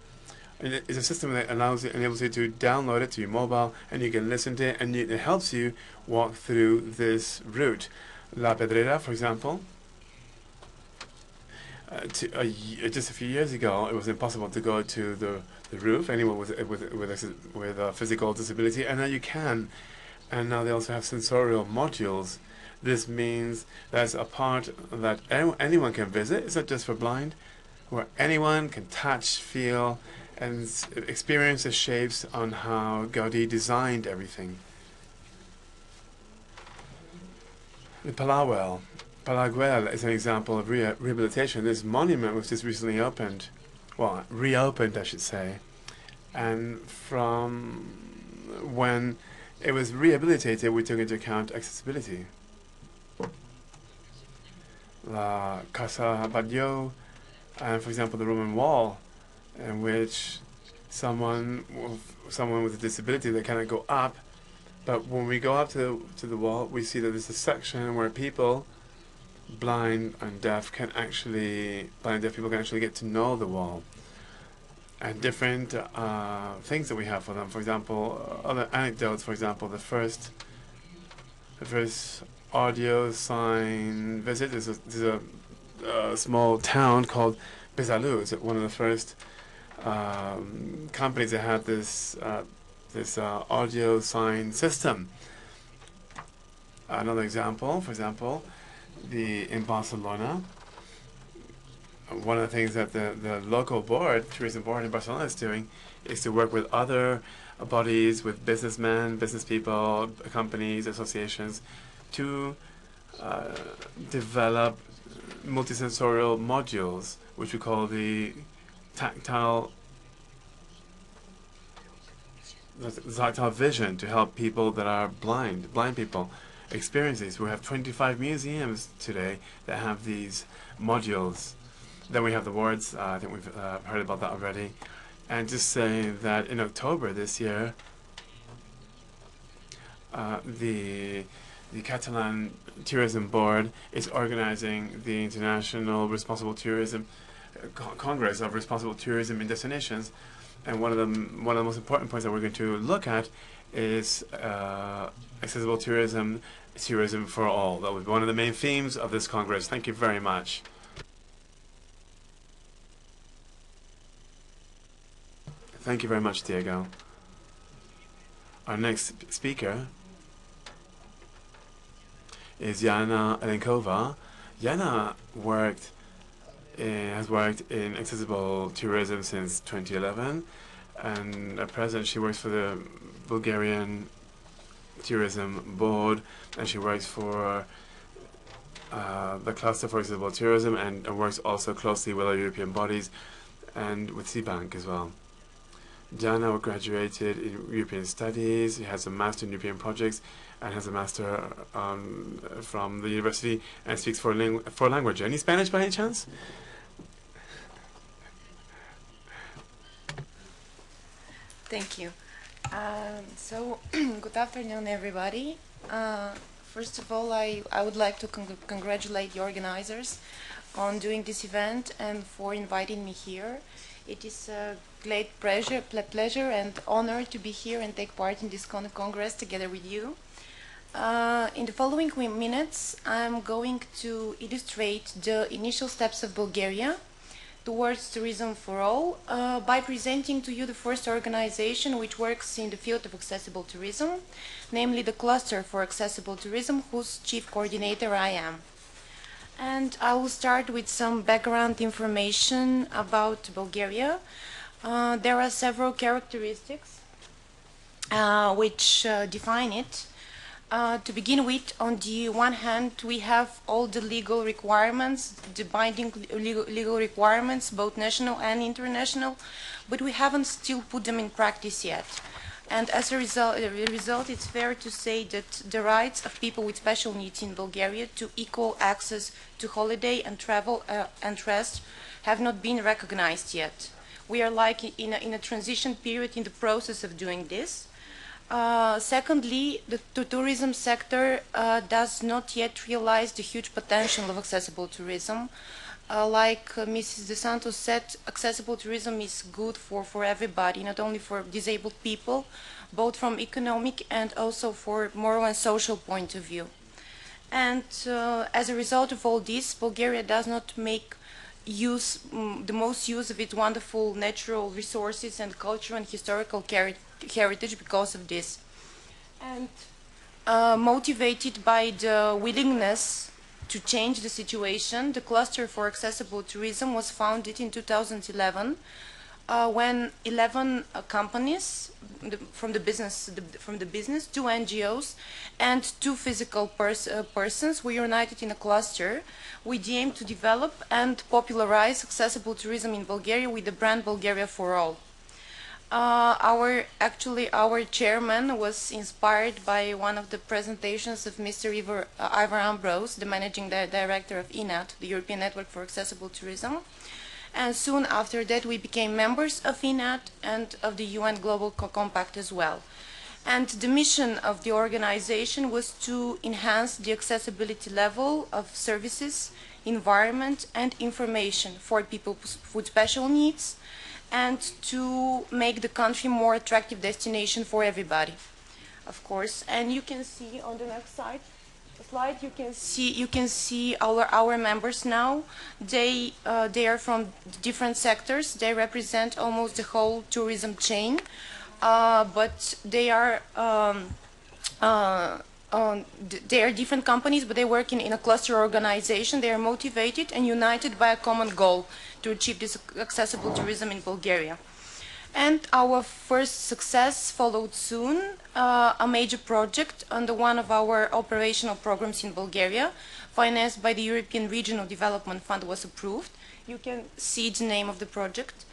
And it's a system that enables you to download it to your mobile, and you can listen to it, and it helps you walk through this route. La Pedrera, for example, just a few years ago, it was impossible to go to the roof, anyone with a physical disability, and now you can. And now they also have sensorial modules. This means that's a part that anyone can visit. It's not just for blind, where anyone can touch, feel, and experience the shapes on how Gaudí designed everything. The Palaguel is an example of rehabilitation. This monument was just recently opened, well, reopened, I should say. And from when it was rehabilitated, we took into account accessibility. La Casa Batlló, and for example, the Roman wall, in which someone with a disability, they cannot go up, but when we go up to the wall, we see that there's a section where people, blind and deaf people can actually get to know the wall, and different things that we have for them. For example, other anecdotes. For example, the first audio sign visit is a small town called Besalú. It's one of the first companies that had this audio sign system. Another example, for example, in Barcelona, one of the things that the local board, tourism board in Barcelona, is doing is to work with other bodies, with businessmen, business people, companies, associations, to develop multisensorial modules, which we call the tactile vision, to help people that are blind people experience these. We have 25 museums today that have these modules. Then we have the wards. I think we've heard about that already. And just say that in October this year, the Catalan Tourism Board is organizing the International Responsible Tourism Congress of Responsible Tourism in Destinations. And one of the most important points that we're going to look at is accessible tourism for all. That will be one of the main themes of this Congress. Thank you very much. Thank you very much, Diego. Our next speaker is Jana Elenkova. Jana has worked in accessible tourism since 2011, and at present she works for the Bulgarian Tourism Board, and she works for the Cluster for Accessible Tourism, and works also closely with other European bodies and with C-Bank as well. Jana graduated in European Studies. He has a master in European projects and has a master from the university, and speaks four languages. Any Spanish by any chance? Thank you. Good afternoon, everybody. First of all, I would like to congratulate the organizers on doing this event and for inviting me here. It is a great pleasure and honor to be here and take part in this congress together with you. In the following minutes, I'm going to illustrate the initial steps of Bulgaria towards tourism for all by presenting to you the first organization which works in the field of accessible tourism, namely the Cluster for Accessible Tourism, whose chief coordinator I am. And I will start with some background information about Bulgaria. There are several characteristics which define it. To begin with, on the one hand, we have all the legal requirements, the binding legal requirements, both national and international, but we haven't still put them in practice yet. And as a result, it's fair to say that the rights of people with special needs in Bulgaria to equal access to holiday and travel and rest have not been recognized yet. We are like in a transition period in the process of doing this. Secondly, the tourism sector does not yet realize the huge potential of accessible tourism. Like Mrs. De Santos said, accessible tourism is good for everybody, not only for disabled people, both from economic and also for moral and social point of view. And as a result of all this, Bulgaria does not make the most use of its wonderful natural resources and cultural and historical heritage because of this. And motivated by the willingness to change the situation, the Cluster for Accessible Tourism was founded in 2011 when 11 companies from the business, 2 NGOs, and 2 physical persons were united in a cluster with the aim to develop and popularize accessible tourism in Bulgaria with the brand Bulgaria for All. Our chairman was inspired by one of the presentations of Mr. Ivar Ambrose, the managing director of INAT, the European Network for Accessible Tourism. And soon after that, we became members of INAT and of the UN Global Compact as well. And the mission of the organization was to enhance the accessibility level of services, environment, and information for people with special needs, and to make the country more attractive destination for everybody, of course. And you can see on the next slide, you can see our members now. They are from different sectors. They represent almost the whole tourism chain, but they are different companies, but they work in a cluster organization. They are motivated and united by a common goal to achieve this accessible tourism in Bulgaria. And our first success followed soon. A major project under one of our operational programs in Bulgaria, financed by the European Regional Development Fund, was approved. You can see the name of the project.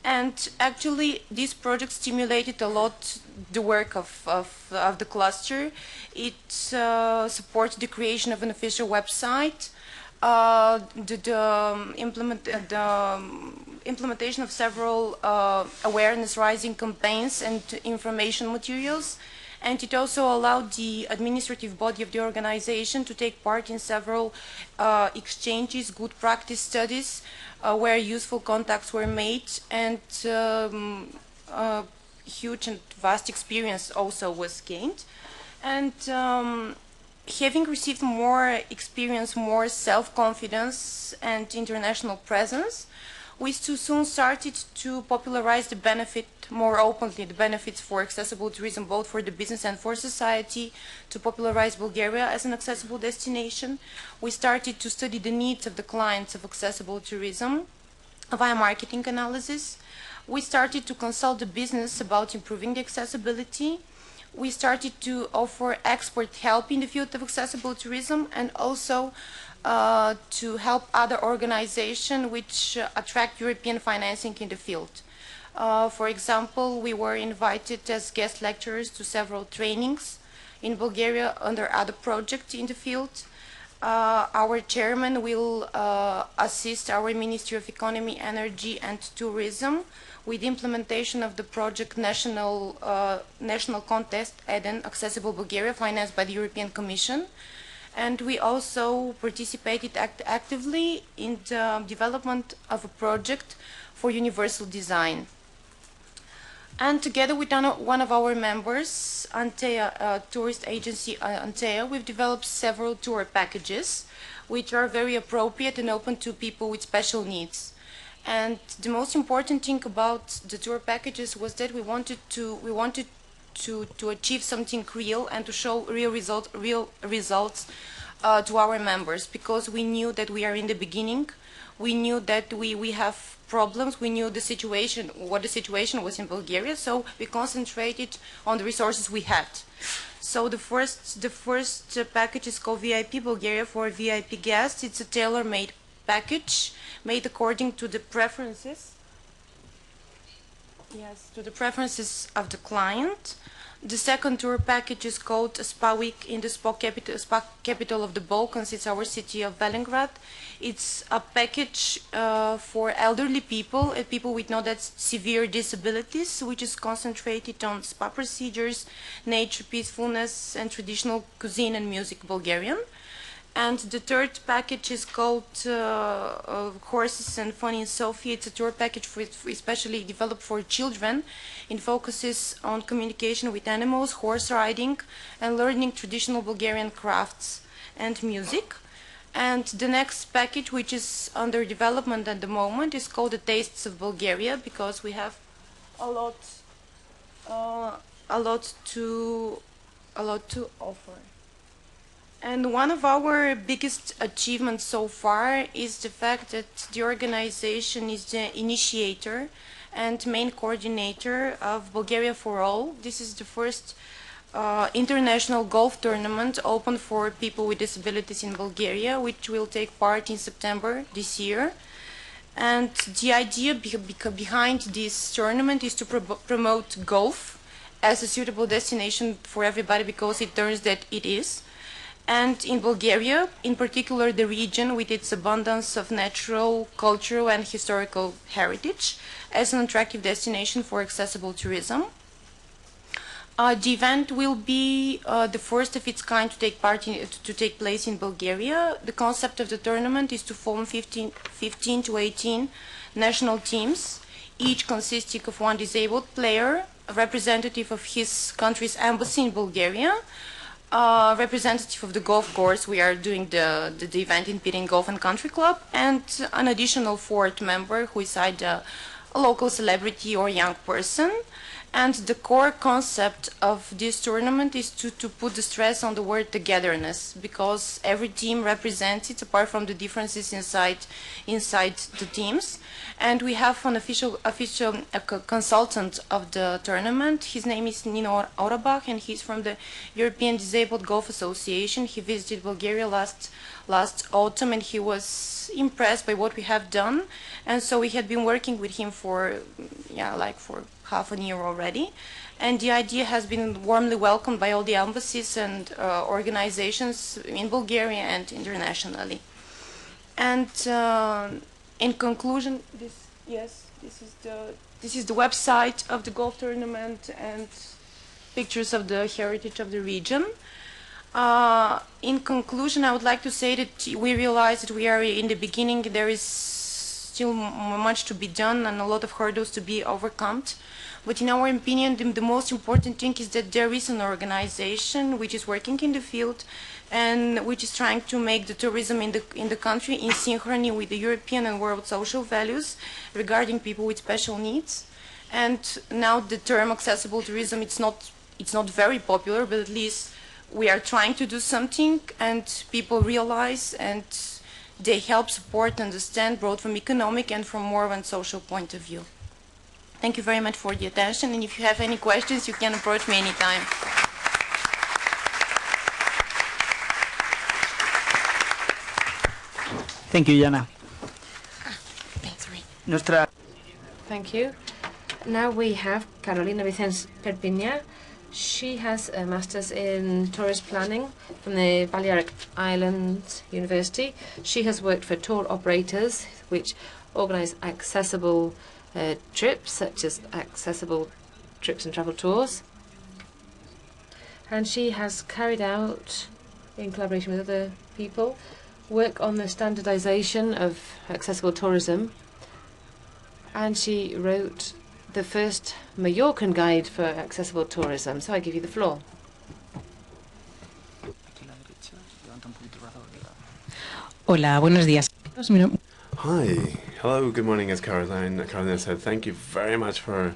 And actually, this project stimulated a lot the work of the cluster. It supports the creation of an official website, the implementation of several awareness-raising campaigns and information materials, and it also allowed the administrative body of the organization to take part in several exchanges, good practice studies, where useful contacts were made, and huge and vast experience also was gained. And having received more experience, more self-confidence and international presence, we soon started to popularize the benefit more openly, the benefits for accessible tourism, both for the business and for society, to popularize Bulgaria as an accessible destination. We started to study the needs of the clients of accessible tourism via marketing analysis. We started to consult the business about improving the accessibility. We started to offer expert help in the field of accessible tourism, and also to help other organizations which attract European financing in the field. For example, we were invited as guest lecturers to several trainings in Bulgaria under other projects in the field. our chairman will assist our Ministry of Economy, Energy and Tourism with implementation of the project National Contest Eden Accessible Bulgaria, financed by the European Commission. And we also participated actively in the development of a project for universal design. And together with one of our members, Antea, tourist agency Antea, we've developed several tour packages which are very appropriate and open to people with special needs. And the most important thing about the tour packages was that we wanted to achieve something real and to show real results to our members, because we knew that we are in the beginning. We knew that we have problems. We knew the situation, what the situation was in Bulgaria, so we concentrated on the resources we had. So the first package is called VIP Bulgaria for VIP guests. It's a tailor-made package made according to the preferences. Yes, to the preferences of the client. The second tour package is called a Spa Week in the spa capital of the Balkans. It's our city of Belgrade. It's a package for elderly people and people with not that severe disabilities, which is concentrated on spa procedures, nature, peacefulness, and traditional cuisine and music Bulgarian. And the third package is called Horses and Fun in Sofia. It's a tour package especially developed for children. It focuses on communication with animals, horse riding, and learning traditional Bulgarian crafts and music. And the next package, which is under development at the moment, is called The Tastes of Bulgaria, because we have a lot to offer. And one of our biggest achievements so far is the fact that the organization is the initiator and main coordinator of Bulgaria for All. This is the first international golf tournament open for people with disabilities in Bulgaria, which will take part in September this year. And the idea behind this tournament is to promote golf as a suitable destination for everybody, because it turns that it is. And in Bulgaria, in particular the region with its abundance of natural, cultural and historical heritage, as an attractive destination for accessible tourism. The event will be the first of its kind to take place in Bulgaria. The concept of the tournament is to form 15 to 18 national teams, each consisting of one disabled player, a representative of his country's embassy in Bulgaria, representative of the golf course. We are doing the event in Pirin Golf and Country Club, and an additional fourth member who is either a local celebrity or young person. And the core concept of this tournament is to put the stress on the word togetherness, because every team represents it, apart from the differences inside the teams. And we have an official consultant of the tournament. His name is Nino Aurabach, and he's from the European Disabled Golf Association. He visited Bulgaria last autumn, and he was impressed by what we have done. And so we had been working with him for half a year already. And the idea has been warmly welcomed by all the embassies and organizations in Bulgaria and internationally. And in conclusion, this is the website of the golf tournament and pictures of the heritage of the region. In conclusion, I would like to say that we realize that we are in the beginning. There is still much to be done and a lot of hurdles to be overcome. But in our opinion, the most important thing is that there is an organization which is working in the field and which is trying to make the tourism in the country in synchrony with the European and world social values regarding people with special needs. And now the term accessible tourism, it's not very popular, but at least we are trying to do something, and people realize and they help support, understand, both from economic and from more of a social point of view. Thank you very much for the attention, and if you have any questions, you can approach me anytime. Thank you, Jana. Thank you. Now we have Carolina Vicens Perpiña She has a master's in tourist planning from the Balearic Islands University. She has worked for tour operators which organise accessible trips, such as accessible trips and travel tours. And she has carried out, in collaboration with other people, work on the standardisation of accessible tourism. And she wrote the first Mallorcan guide for accessible tourism. So I give you the floor. Hola, buenos días. Hi. Hello, good morning, as Carolina said. Thank you very much for...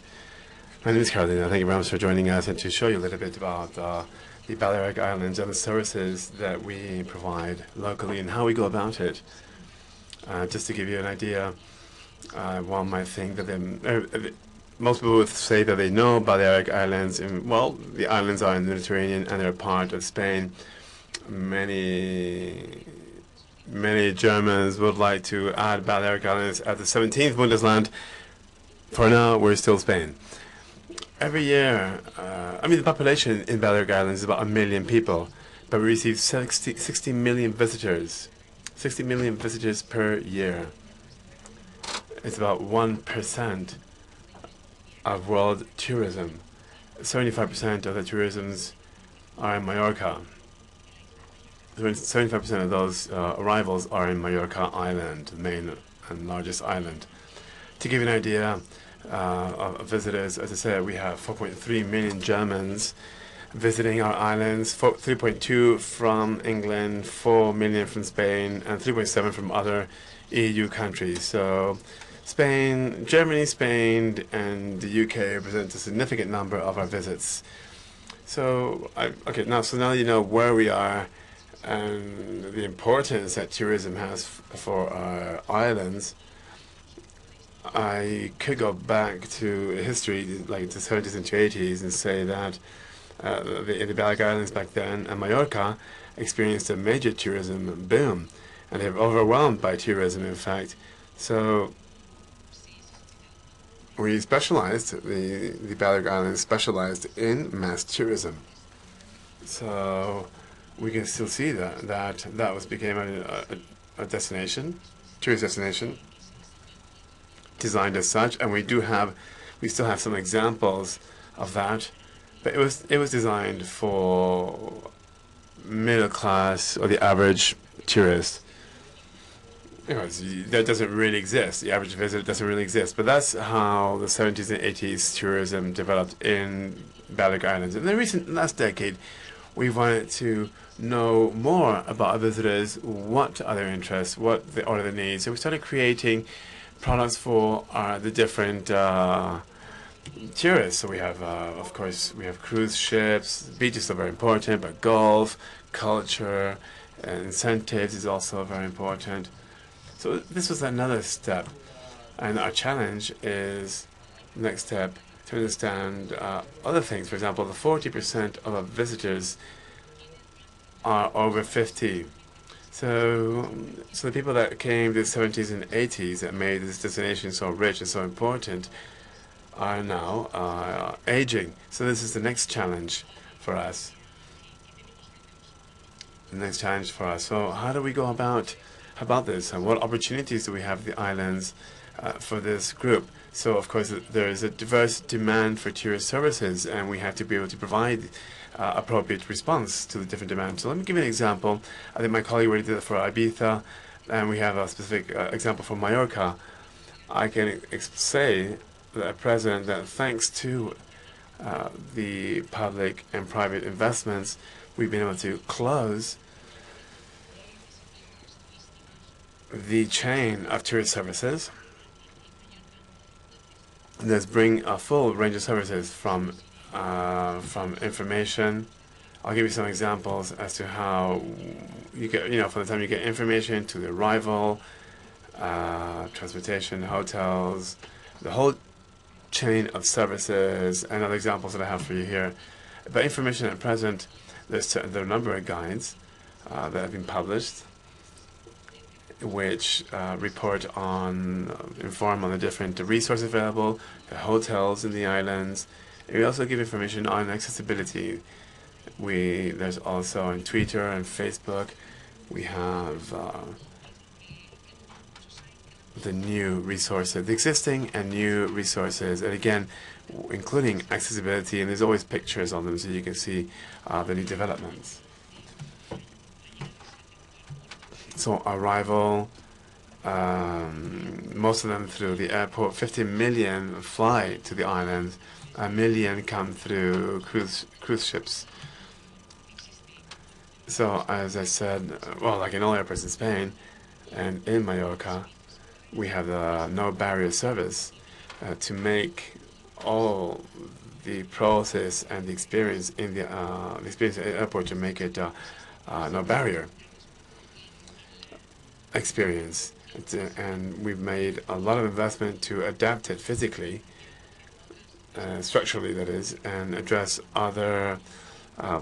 My name is Carolina. Thank you very much for joining us and to show you a little bit about the Balearic Islands and the services that we provide locally and how we go about it. Just to give you an idea, one might think that most people would say that they know Balearic Islands. Well, the islands are in the Mediterranean and they're part of Spain. Many Germans would like to add Balearic Islands as the 17th Bundesland. For now, we're still Spain. Every year, the population in Balearic Islands is about 1 million people, but we receive 60 million visitors. 60 million visitors per year. It's about 1% of world tourism. 75% of the tourisms are in Mallorca. 75% of those arrivals are in Mallorca Island, the main and largest island. To give you an idea of visitors, as I said, we have 4.3 million Germans visiting our islands, 3.2 from England, 4 million from Spain, and 3.7 from other EU countries. So Spain, Germany, Spain, and the UK represent a significant number of our visits. So, now you know where we are and the importance that tourism has for our islands. I could go back to history, like the 70s and 80s, and say that the Balearic Islands back then and Mallorca experienced a major tourism boom, and they were overwhelmed by tourism, in fact. So we specialized, the Balearic Islands specialized in mass tourism. So we can still see that became a destination, tourist destination, designed as such, and we still have some examples of that. But it was designed for middle class or the average tourist. That doesn't really exist. The average visitor doesn't really exist. But that's how the 70s and 80s tourism developed in Balearic Islands. In the last decade, we wanted to know more about our visitors, what are their interests, what are their needs. So we started creating products for the different tourists. So we have, of course, we have cruise ships. Beaches are very important, but golf, culture, and incentives is also very important. So this was another step. And our challenge is, next step, to understand other things. For example, the 40% of our visitors are over 50. So the people that came in the 70s and 80s that made this destination so rich and so important are now aging. So this is the next challenge for us. So how do we go about this? And what opportunities do we have the islands for this group? So of course there is a diverse demand for tourist services, and we have to be able to provide appropriate response to the different demands. So let me give you an example. I think my colleague already did it for Ibiza, and we have a specific example for Mallorca. I can say that at present that thanks to the public and private investments, we've been able to close the chain of tourist services. Let's bring a full range of services from information. I'll give you some examples as to how you get, from the time you get information to the arrival, transportation, hotels, the whole chain of services, and other examples that I have for you here. But information at present, there are a number of guides that have been published, which inform on the different resources available, the hotels in the islands, We also give information on accessibility. There's also on Twitter and Facebook, we have the new resources, the existing and new resources, and again, including accessibility, and there's always pictures on them so you can see the new developments. So arrival, most of them through the airport. 50 million fly to the islands. 1 million come through cruise ships. So as I said, well, like in all airports in Spain and in Mallorca, we have the no barrier service to make all the process and the experience in the experience at the airport, to make it no barrier experience. And we've made a lot of investment to adapt it physically, structurally that is, and address other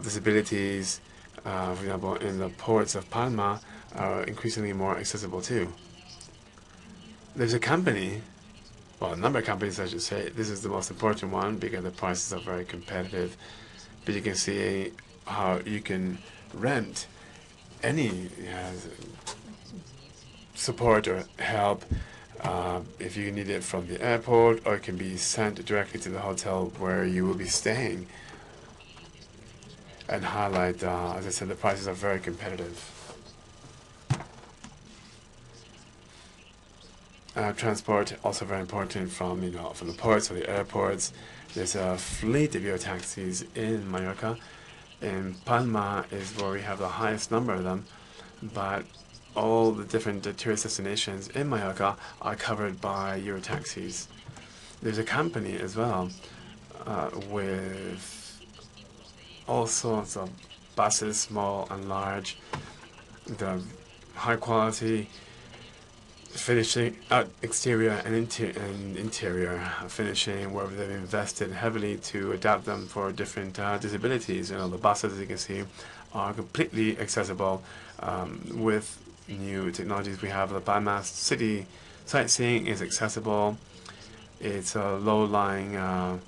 disabilities. For example, in the ports of Palma are increasingly more accessible too. There's a company, well, a number of companies I should say. This is the most important one because the prices are very competitive. But you can see how you can rent any support or help if you need it from the airport, or it can be sent directly to the hotel where you will be staying. And highlight, as I said, the prices are very competitive. Transport also very important from the ports or the airports. There's a fleet of Euro taxis in Mallorca. In Palma is where we have the highest number of them, but all the different tourist destinations in Mallorca are covered by Euro taxis. There's a company as well with all sorts of buses, small and large, the high quality finishing, exterior and interior finishing, where they've invested heavily to adapt them for different disabilities. The buses, as you can see, are completely accessible with new technologies. We have the Palma city sightseeing is accessible. It's a low-lying, it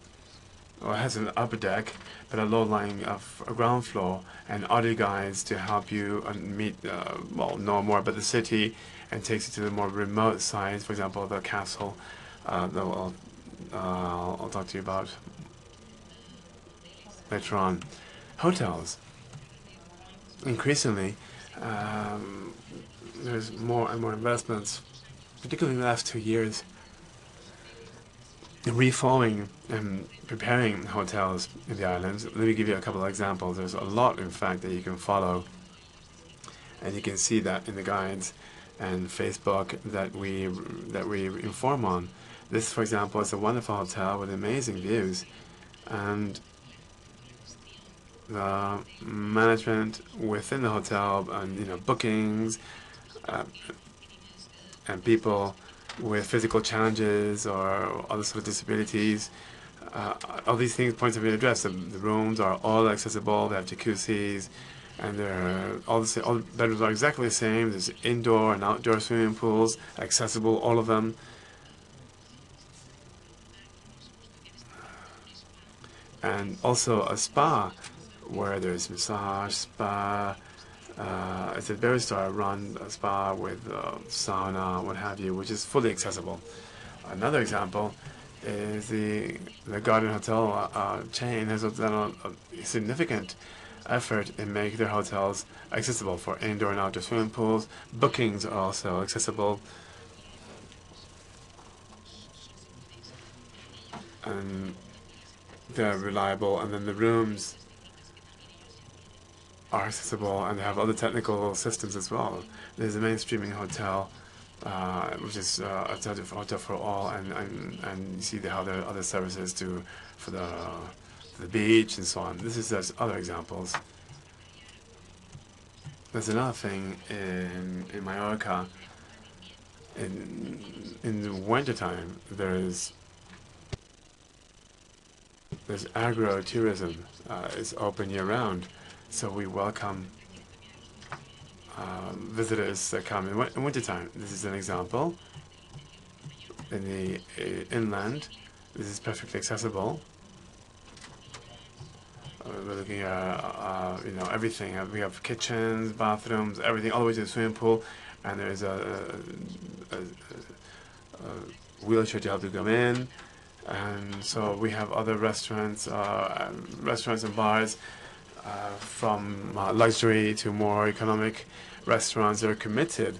has an upper deck, but a low-lying ground floor, and audio guides to help you meet, know more about the city, and takes you to the more remote sides. For example, the castle that I'll talk to you about later on. Hotels. Increasingly, there's more and more investments, particularly in the last 2 years, reforming and preparing hotels in the islands. Let me give you a couple of examples. There's a lot, in fact, that you can follow, and you can see that in the guides and Facebook that we inform on. This, for example, is a wonderful hotel with amazing views, and the management within the hotel, and bookings, and people with physical challenges or other sort of disabilities. All these points have been addressed. The rooms are all accessible. They have jacuzzis, and all the bedrooms are exactly the same. There's indoor and outdoor swimming pools, accessible, all of them. And also a spa, where there's massage, spa. It's a very star-run spa with sauna, what have you, which is fully accessible. Another example is the Garden Hotel chain has done a significant effort in making their hotels accessible for indoor and outdoor swimming pools. Bookings are also accessible. And they're reliable, and then the rooms are accessible, and they have other technical systems as well. There's a mainstreaming hotel, which is a hotel for all, and you see how there are other services for the beach and so on. There's other examples. There's another thing in Mallorca. In the wintertime, there's agro-tourism. It's open year-round. So we welcome visitors that come in wintertime. This is an example. In the inland, this is perfectly accessible. we're looking at everything. We have kitchens, bathrooms, everything, all the way to the swimming pool, and there's a wheelchair to help you come in. And so we have other restaurants, and bars, from luxury to more economic restaurants that are committed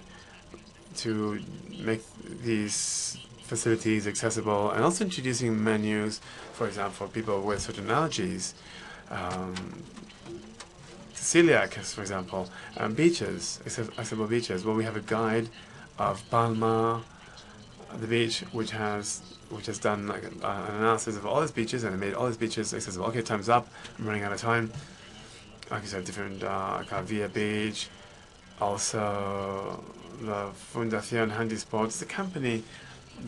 to make these facilities accessible, and also introducing menus, for example, for people with certain allergies, celiac, for example, beaches, accessible beaches. Well, we have a guide of Palma, the beach, which has done like an analysis of all its beaches and made all its beaches accessible. Okay, time's up. I'm running out of time. Okay, so different Via Beach, also the Fundación Handisport. It's a company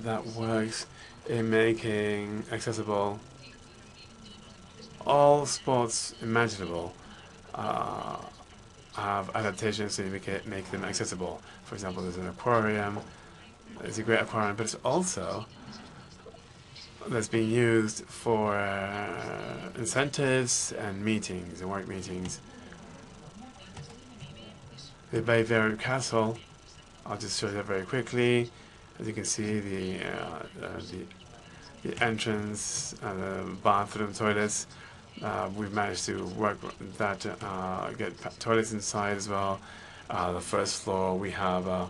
that works in making accessible all sports imaginable. Have adaptations to make them accessible. For example, there's an aquarium. It's a great aquarium, but it's also that's being used for incentives and meetings and work meetings. The Bayview Castle, I'll just show that very quickly. As you can see, the entrance, the bathroom, toilets. We've managed to work that, get toilets inside as well. The first floor, we have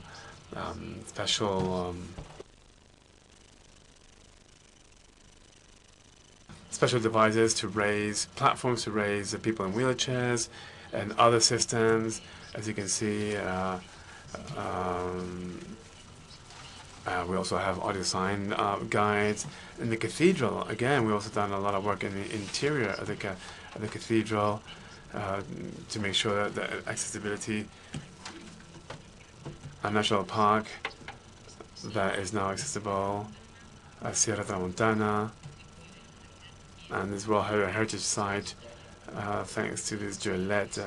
special devices to raise platforms to raise the people in wheelchairs, and other systems. As you can see, we also have audio sign guides. In the cathedral, again, we also done a lot of work in the interior of the cathedral to make sure that the accessibility. A national park that is now accessible, Sierra Tramontana, and this World Heritage Site, thanks to this Gillette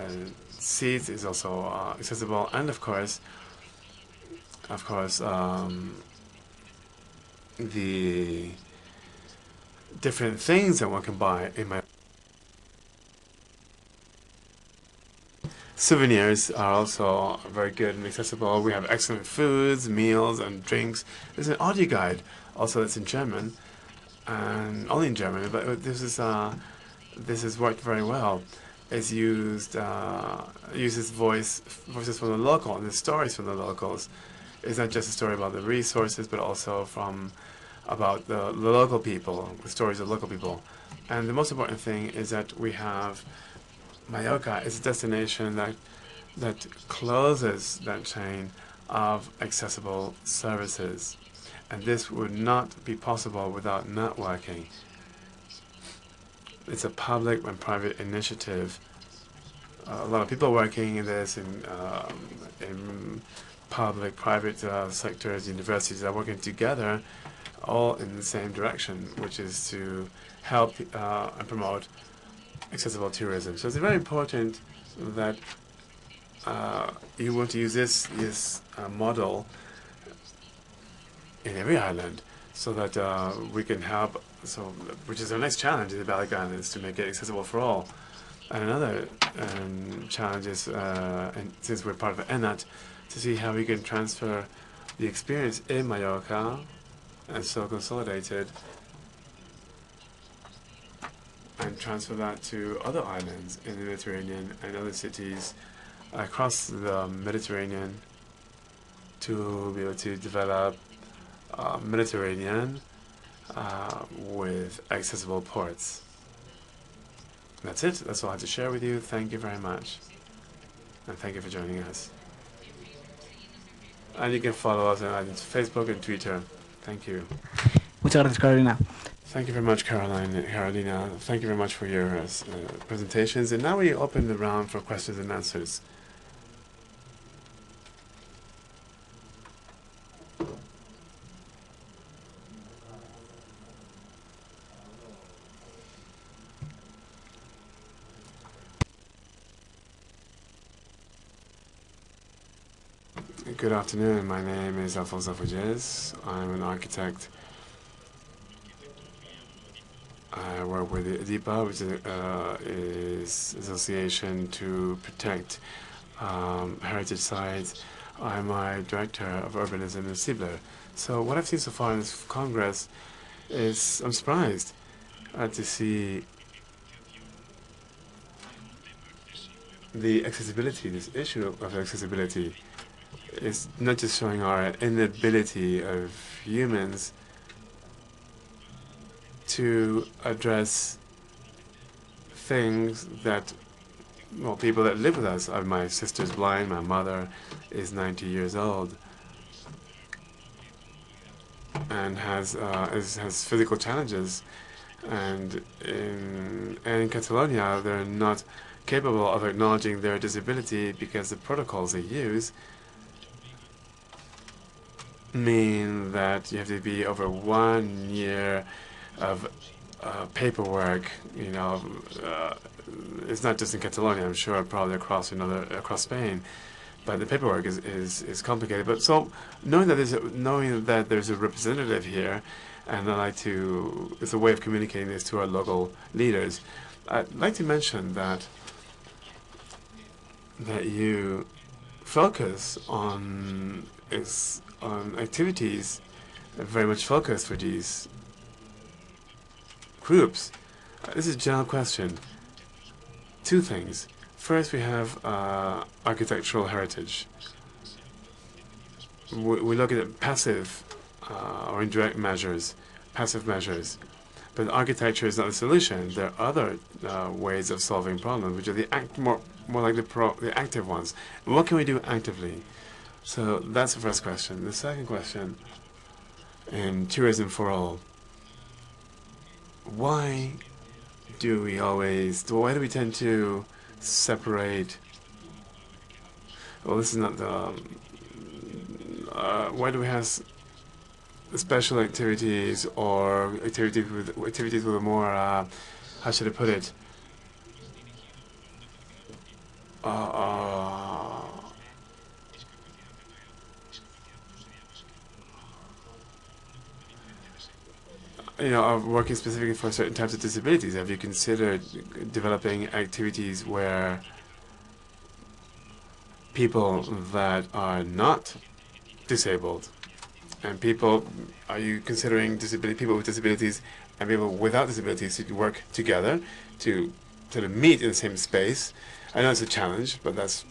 seats, is also accessible, and of course, the different things that one can buy in my souvenirs are also very good and accessible. We have excellent foods, meals, and drinks. There's an audio guide also that's in German, and only in German, but this has worked very well. It's uses voices from the local and the stories from the locals. It's not just a story about the resources, but also about the local people, the stories of local people. And the most important thing is that we have Mallorca is a destination that closes that chain of accessible services. And this would not be possible without networking. It's a public and private initiative. A lot of people working in this, in public, private sectors, universities are working together, all in the same direction, which is to help and promote accessible tourism. So it's very important that you want to use this model in every island, so that we can help. So, which is our next challenge in the Balearic Islands, to make it accessible for all. And another challenge is, and since we're part of ENAT, to see how we can transfer the experience in Mallorca and so consolidated, and transfer that to other islands in the Mediterranean and other cities across the Mediterranean, to be able to develop Mediterranean with accessible ports. That's it. That's all I have to share with you. Thank you very much. And thank you for joining us. And you can follow us on Facebook and Twitter. Thank you. Muchas gracias, Carolina. Thank you very much, Carolina. Thank you very much for your presentations. And now we open the round for questions and answers. Good afternoon. My name is Alfonso Fuges. I'm an architect I work with the DIPA, which is Association to Protect Heritage Sites. I'm a director of urbanism in Sibler. So what I've seen so far in this Congress is, I'm surprised to see the accessibility, this issue of accessibility is not just showing our inability of humans to address things that, well, people that live with us. My sister's blind, my mother is 90 years old and has physical challenges, and in Catalonia they're not capable of acknowledging their disability because the protocols they use mean that you have to be over 1 year of paperwork. You know, it's not just in Catalonia. I'm sure probably across Spain, but the paperwork is complicated. But so knowing that there's a representative here, and I like to, it's a way of communicating this to our local leaders. I'd like to mention that you focus on activities that are very much focused for these groups. This is a general question. Two things. First, we have architectural heritage. We look at passive or indirect measures, passive measures. But architecture is not the solution. There are other ways of solving problems, which are more like the active ones. And what can we do actively? So that's the first question. The second question, in Tourism for All, why do we tend to separate? Well, this is not the. Why do we have special activities or activities with a more, how should I put it? You know, of working specifically for certain types of disabilities. Have you considered developing activities where people that are not disabled and are you considering people with disabilities and people without disabilities to work together to sort of meet in the same space? I know it's a challenge, but that's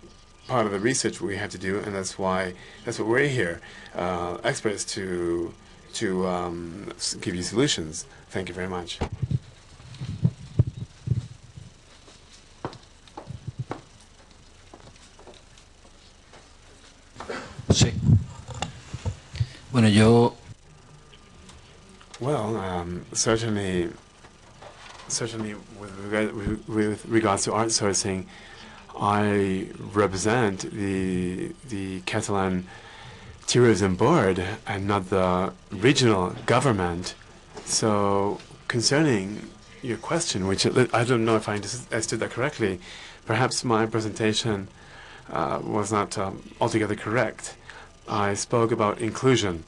part of the research we have to do, and that's what we're here, experts to give you solutions. Thank you very much. Sí. Bueno, yo. Well, certainly with regards to outsourcing, I represent the Catalan Tourism Board and not the regional government. So concerning your question, which I don't know if I understood that correctly, perhaps my presentation was not altogether correct. I spoke about inclusion,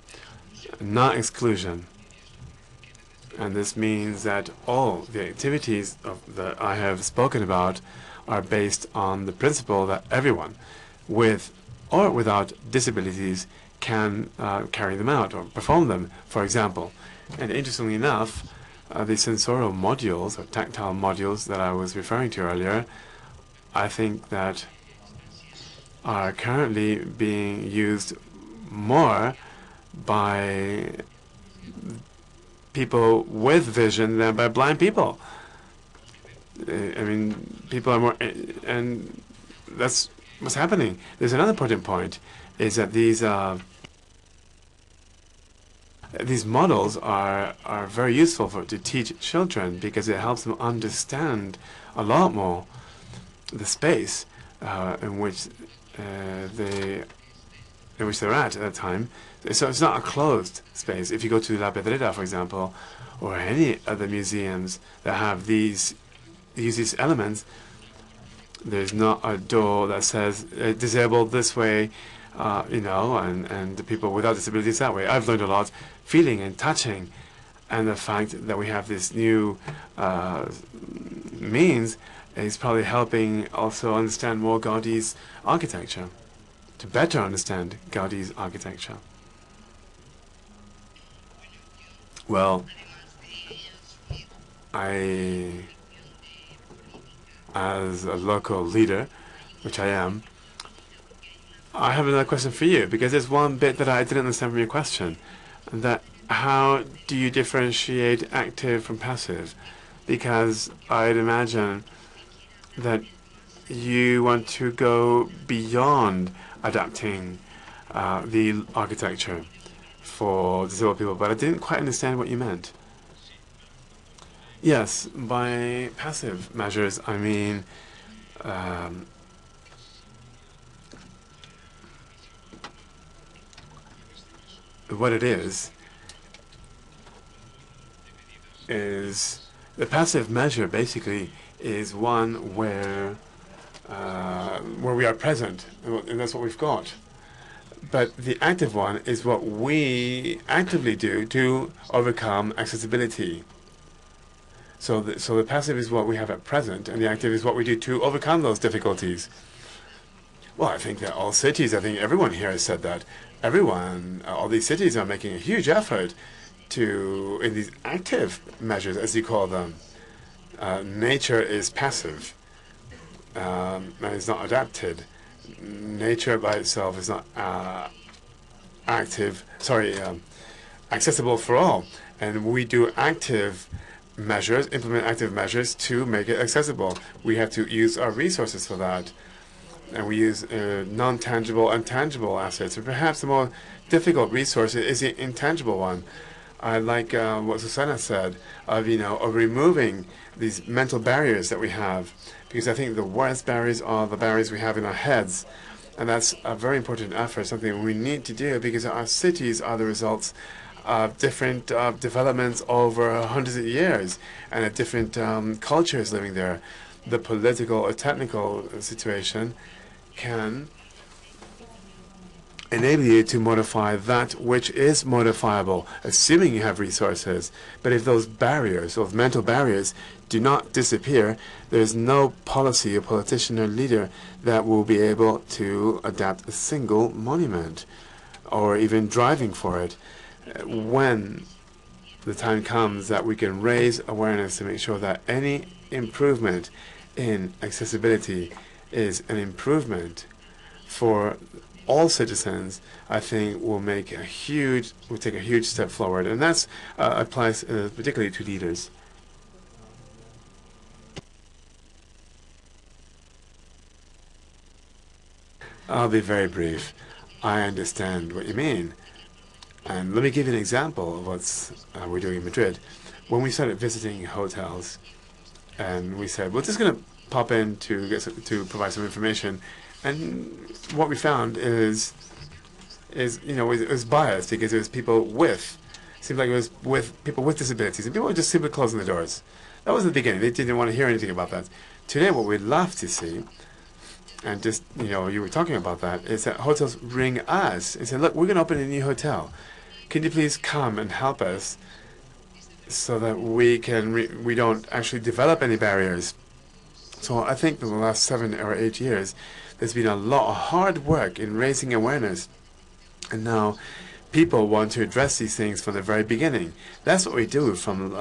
not exclusion. And this means that all the activities that I have spoken about are based on the principle that everyone, with or without disabilities, can carry them out or perform them, for example. And interestingly enough, the sensorial modules or tactile modules that I was referring to earlier, I think that are currently being used more by people with vision than by blind people. I mean, people are more, and that's what's happening. There's another important point, is that these models are very useful to teach children because it helps them understand a lot more the space in which they're at that time. So it's not a closed space. If you go to La Pedrera, for example, or any other museums that have use these elements, there's not a door that says disabled this way, you know, and the people without disabilities that way. I've learned a lot feeling and touching And the fact that we have this new means is probably helping also understand more Gaudi's architecture, to better understand Gaudi's architecture. Well, as a local leader, which I am, I have another question for you, because there's one bit that I didn't understand from your question, that how do you differentiate active from passive? Because I'd imagine that you want to go beyond adapting the architecture for disabled people, but I didn't quite understand what you meant. Yes, by passive measures, I mean what it is the passive measure basically is one where we are present, and that's what we've got. But the active one is what we actively do to overcome accessibility. So the passive is what we have at present, and the active is what we do to overcome those difficulties. Well, I think that all cities, I think everyone here has said that. Everyone, all these cities are making a huge effort in these active measures, as you call them. Nature is passive, and is not adapted. Nature by itself is not accessible for all. And we do active measures, implement active measures to make it accessible. We have to use our resources for that. And we use non-tangible and tangible assets. And perhaps the more difficult resource is the intangible one. I like what Susanna said of removing these mental barriers that we have, because I think the worst barriers are the barriers we have in our heads, and that's a very important effort, something we need to do, because our cities are the results of different developments over hundreds of years, and at different cultures living there. The political or technical situation can enable you to modify that which is modifiable, assuming you have resources. But if those barriers, those mental barriers, do not disappear, there's no policy or politician or leader that will be able to adapt a single monument or even driving for it. When the time comes that we can raise awareness to make sure that any improvement in accessibility is an improvement for all citizens, I think will take a huge step forward, and that applies particularly to leaders. I'll be very brief. I understand what you mean, and let me give you an example of what we're doing in Madrid. When we started visiting hotels, and we said, we're just going to pop in to provide some information, and what we found is it was biased, because it was people seemed like it was with people with disabilities, and people were just simply closing the doors. That was the beginning. They didn't want to hear anything about that. Today, what we'd love to see, and just you were talking about that, is that hotels ring us and say, look, we're going to open a new hotel. Can you please come and help us so that we don't actually develop any barriers? So I think in the last 7 or 8 years, there's been a lot of hard work in raising awareness. And now people want to address these things from the very beginning. That's what we do from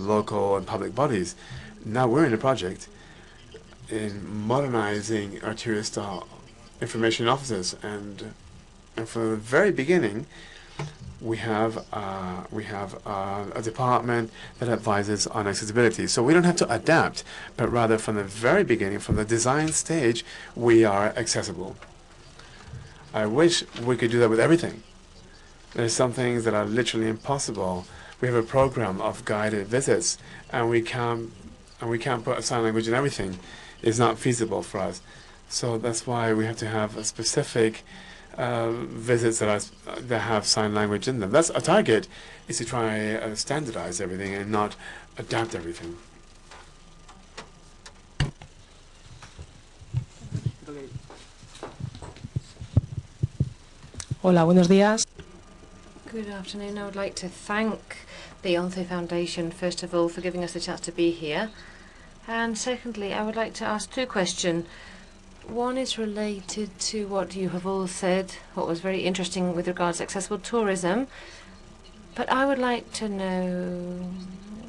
local and public bodies. Now we're in a project in modernizing our tourist information offices. And from the very beginning, we have a department that advises on accessibility. So we don't have to adapt, but rather from the very beginning, from the design stage, we are accessible. I wish we could do that with everything. There's some things that are literally impossible. We have a program of guided visits, and we can't put a sign language in everything. It's not feasible for us. So that's why we have to have a specific visits that have sign language in them. That's a target, is to try standardize everything and not adapt everything. Hola, buenos días. Good afternoon. I would like to thank the ONCE Foundation, first of all, for giving us the chance to be here. And secondly, I would like to ask two questions. One is related to what you have all said, what was very interesting with regards to accessible tourism. But I would like to know,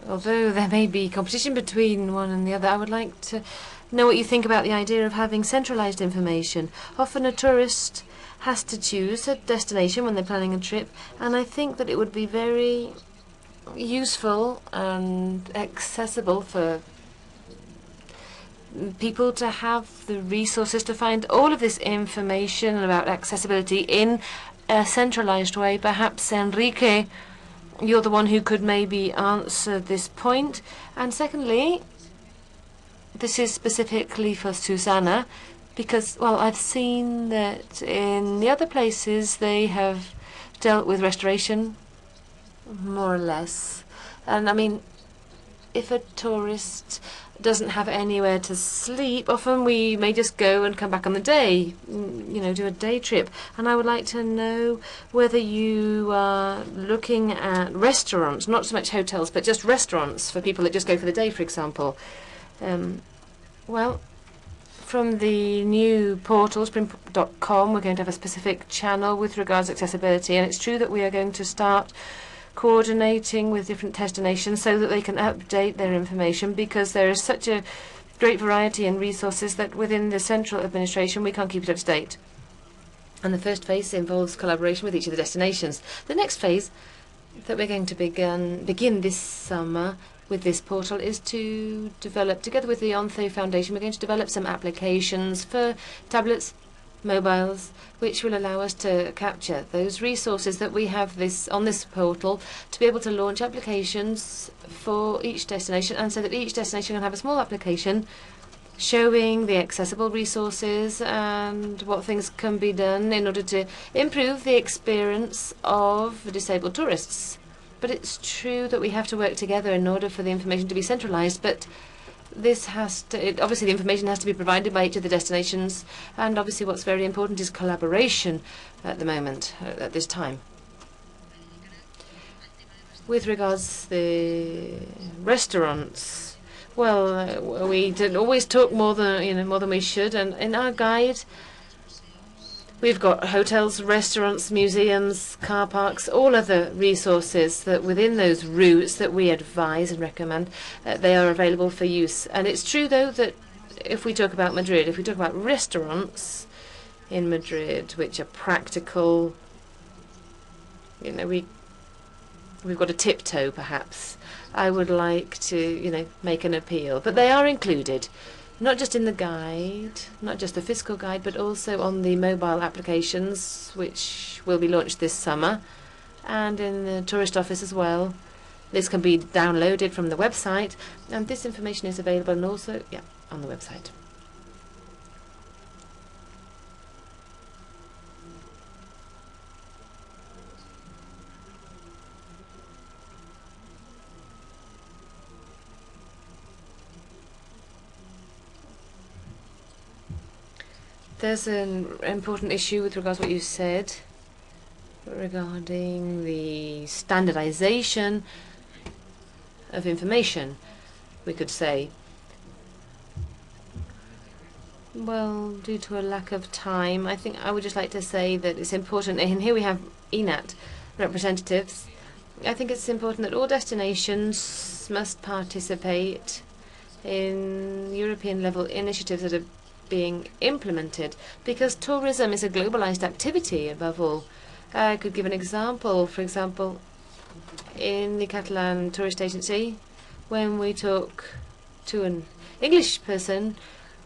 although there may be competition between one and the other, I would like to know what you think about the idea of having centralized information. Often a tourist has to choose a destination when they're planning a trip, and I think that it would be very useful and accessible for people to have the resources to find all of this information about accessibility in a centralized way. Perhaps, Enrique, you're the one who could maybe answer this point. And secondly, this is specifically for Susanna, because, well, I've seen that in the other places they have dealt with restoration, more or less. And I mean, if a tourist doesn't have anywhere to sleep, often we may just go and come back on the day, you know, do a day trip. And I would like to know whether you are looking at restaurants, not so much hotels, but just restaurants for people that just go for the day, for example. Well, from the new portal, spring.com, we're going to have a specific channel with regards to accessibility, and it's true that we are going to start coordinating with different destinations so that they can update their information, because there is such a great variety in resources that within the central administration we can't keep it up to date. And the first phase involves collaboration with each of the destinations. The next phase that we're going to begin this summer with this portal is to develop, together with the ONCE Foundation, we're going to develop some applications for tablets, mobiles, which will allow us to capture those resources that we have on this portal, to be able to launch applications for each destination, and so that each destination can have a small application showing the accessible resources and what things can be done in order to improve the experience of disabled tourists. But it's true that we have to work together in order for the information to be centralized, but this has to, obviously the information has to be provided by each of the destinations, and obviously what's very important is collaboration at the moment, at this time. With regards to the restaurants, well, we didn't always talk more than we should, and in our guide we've got hotels, restaurants, museums, car parks, all other resources that within those routes that we advise and recommend, they are available for use. And it's true, though, that if we talk about Madrid, if we talk about restaurants in Madrid, which are practical, you know, we've got a tiptoe, perhaps. I would like to, you know, make an appeal. But they are included, not just in the guide, not just the physical guide, but also on the mobile applications, which will be launched this summer, and in the tourist office as well. This can be downloaded from the website, and this information is available and also, on the website. There's an important issue with regards to what you said regarding the standardization of information, we could say. Well, due to a lack of time, I think I would just like to say that it's important, and here we have ENAT representatives. I think it's important that all destinations must participate in European level initiatives that are being implemented, because tourism is a globalized activity above all. I could give an example. For example, in the Catalan tourist agency, when we talk to an English person,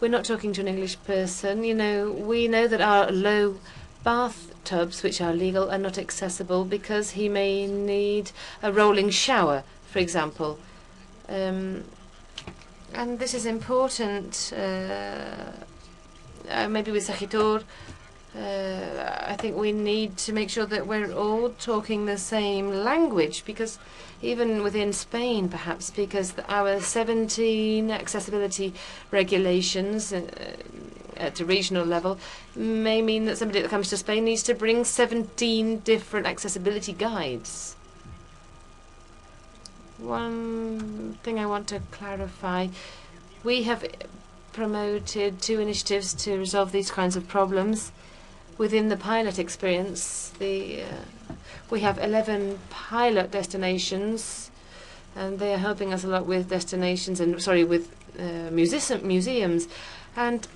we're not talking to an English person. You know, we know that our low bathtubs, which are legal, are not accessible because he may need a rolling shower, for example. And this is important. Maybe with Sagitor, I think we need to make sure that we're all talking the same language, because even within Spain, perhaps, because our 17 accessibility regulations at a regional level may mean that somebody that comes to Spain needs to bring 17 different accessibility guides. One thing I want to clarify, we have promoted 2 initiatives to resolve these kinds of problems. Within the pilot experience, we have 11 pilot destinations, and they are helping us a lot with destinations and with museums, and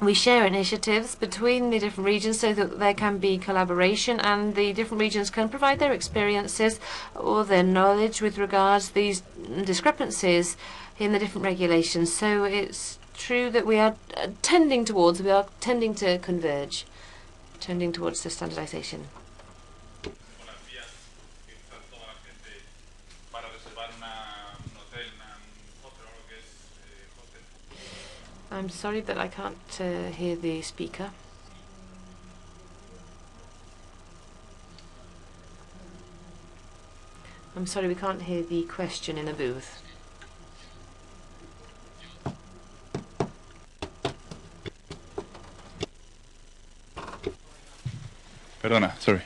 we share initiatives between the different regions so that there can be collaboration, and the different regions can provide their experiences or their knowledge with regards to these discrepancies in the different regulations. So it's true that we are tending to converge, tending towards the standardization. I'm sorry that I can't hear the speaker. I'm sorry, we can't hear the question in the booth. Perdona, sorry.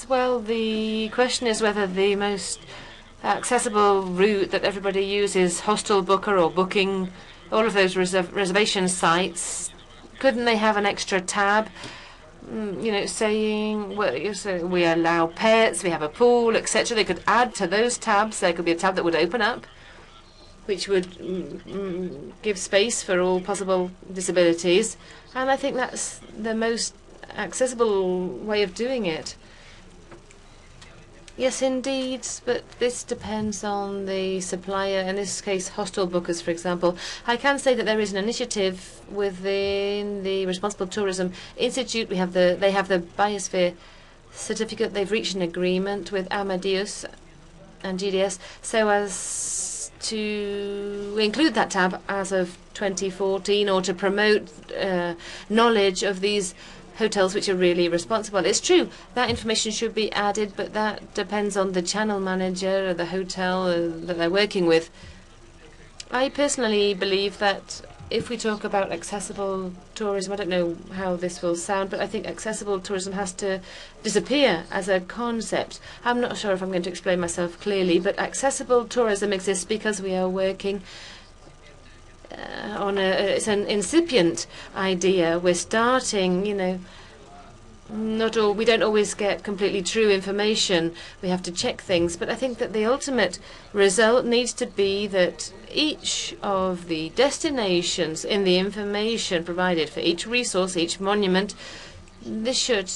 Well, the question is whether the most accessible route that everybody uses, Hostel Booker or Booking, all of those reservation sites, couldn't they have an extra tab, saying, well, so we allow pets, we have a pool, etc. They could add to those tabs. There could be a tab that would open up, which would give space for all possible disabilities. And I think that's the most accessible way of doing it. Yes, indeed, but this depends on the supplier. In this case, hostel bookers, for example. I can say that there is an initiative within the Responsible Tourism Institute. They have the Biosphere certificate. They've reached an agreement with Amadeus and GDS so as to include that tab as of 2014, or to promote knowledge of these hotels which are really responsible. It's true that information should be added, but that depends on the channel manager or the hotel that they're working with. I personally believe that if we talk about accessible tourism, I don't know how this will sound, but I think accessible tourism has to disappear as a concept. I'm not sure if I'm going to explain myself clearly, but accessible tourism exists because we are working it's an incipient idea. We're starting, we don't always get completely true information. We have to check things. But I think that the ultimate result needs to be that each of the destinations in the information provided for each resource, each monument, this should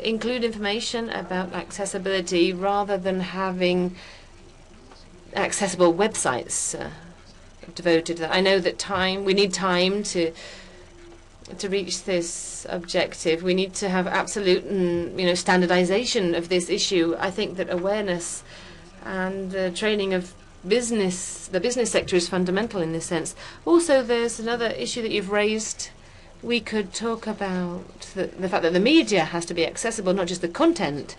include information about accessibility rather than having accessible websites devoted to that. I know that we need time to reach this objective. We need to have absolute standardization of this issue. I think that awareness and the training of the business sector is fundamental in this sense. Also, there's another issue that you've raised. We could talk about the fact that the media has to be accessible, not just the content.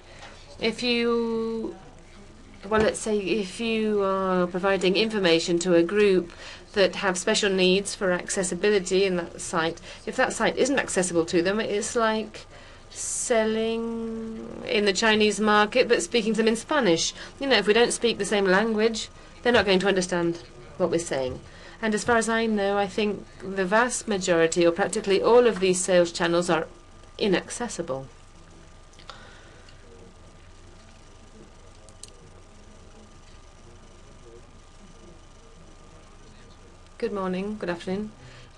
Let's say if you are providing information to a group that have special needs for accessibility in that site, if that site isn't accessible to them, it's like selling in the Chinese market but speaking to them in Spanish. If we don't speak the same language, they're not going to understand what we're saying. And as far as I know, I think the vast majority, or practically all of these sales channels, are inaccessible. Good morning, good afternoon.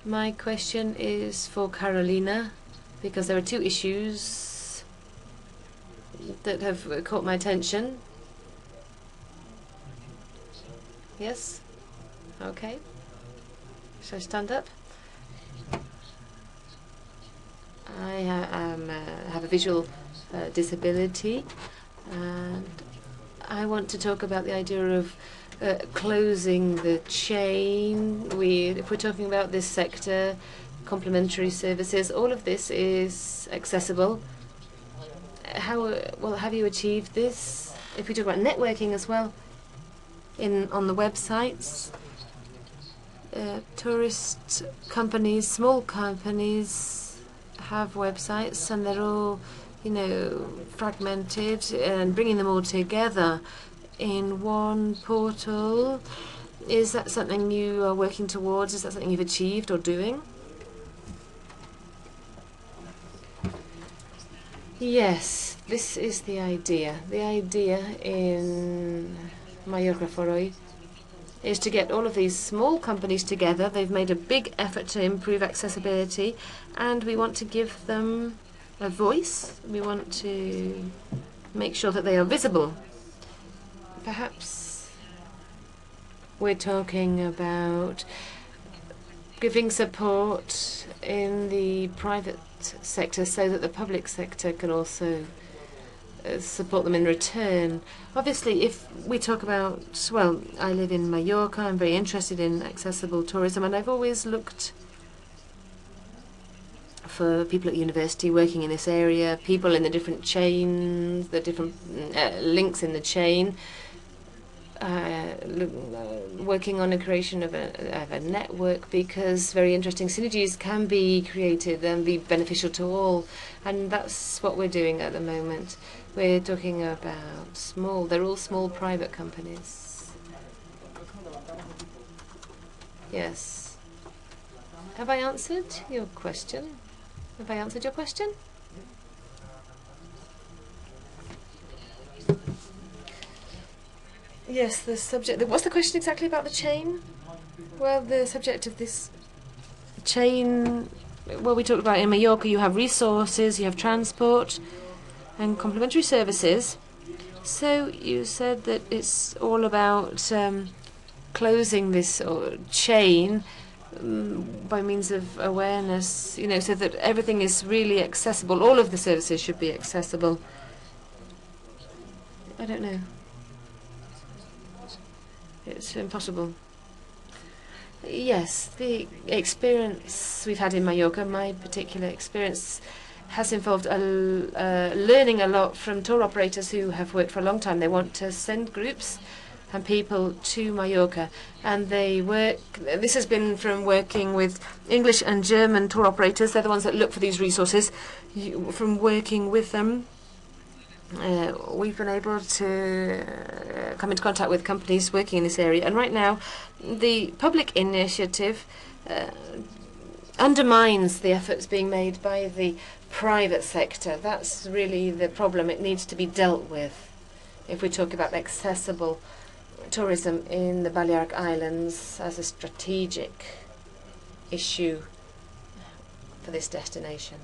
My question is for Carolina, because there are 2 issues that have caught my attention. Yes? Okay. Shall I stand up? I have a visual disability, and I want to talk about the idea of closing the chain. If we're talking about this sector, complementary services, all of this is accessible. Have you achieved this? If we talk about networking as well, on the websites, tourist companies, small companies, have websites, and they're all, fragmented, and bringing them all together in one portal. Is that something you are working towards? Is that something you've achieved or doing? Yes, this is the idea. The idea in Mallorca for hoy is to get all of these small companies together. They've made a big effort to improve accessibility, and we want to give them a voice. We want to make sure that they are visible. Perhaps we're talking about giving support in the private sector so that the public sector can also support them in return. Obviously, if we talk about, well, I live in Mallorca, I'm very interested in accessible tourism, and I've always looked for people at university working in this area, people in the different chains, the different links in the chain, working on a creation of a network, because very interesting synergies can be created and be beneficial to all, and that's what we're doing at the moment. We're talking about they're all small private companies. Yes. Have I answered your question? Have I answered your question? Yes, the subject. What's the question exactly about the chain? Well, the subject of this chain, well, we talked about in Mallorca, you have resources, you have transport, and complementary services. So you said that it's all about closing this chain by means of awareness, so that everything is really accessible. All of the services should be accessible. I don't know. It's impossible. Yes, the experience we've had in Mallorca, my particular experience, has involved learning a lot from tour operators who have worked for a long time. They want to send groups and people to Mallorca, and they work. This has been from working with English and German tour operators. They're the ones that look for these resources. From working with them, we've been able to come into contact with companies working in this area. And right now, the public initiative undermines the efforts being made by the private sector. That's really the problem. It needs to be dealt with if we talk about accessible tourism in the Balearic Islands as a strategic issue for this destination.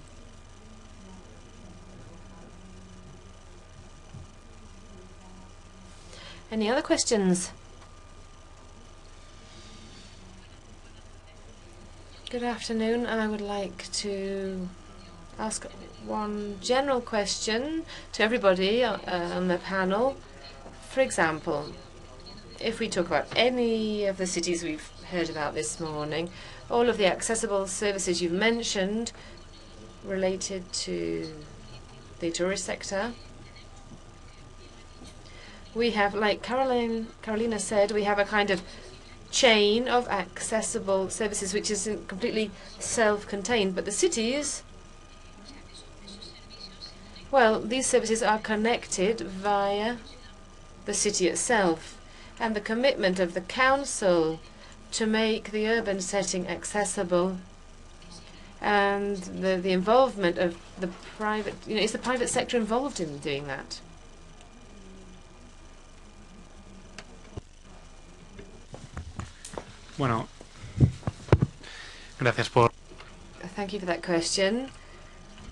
Any other questions? Good afternoon. I would like to ask one general question to everybody on the panel. For example, if we talk about any of the cities we've heard about this morning, all of the accessible services you've mentioned related to the tourist sector, we have, like Carolina said, we have a kind of chain of accessible services which isn't completely self-contained, but the cities, well, these services are connected via the city itself, and the commitment of the council to make the urban setting accessible and the involvement of the private, is the private sector involved in doing that? Bueno, gracias por... Thank you for that question.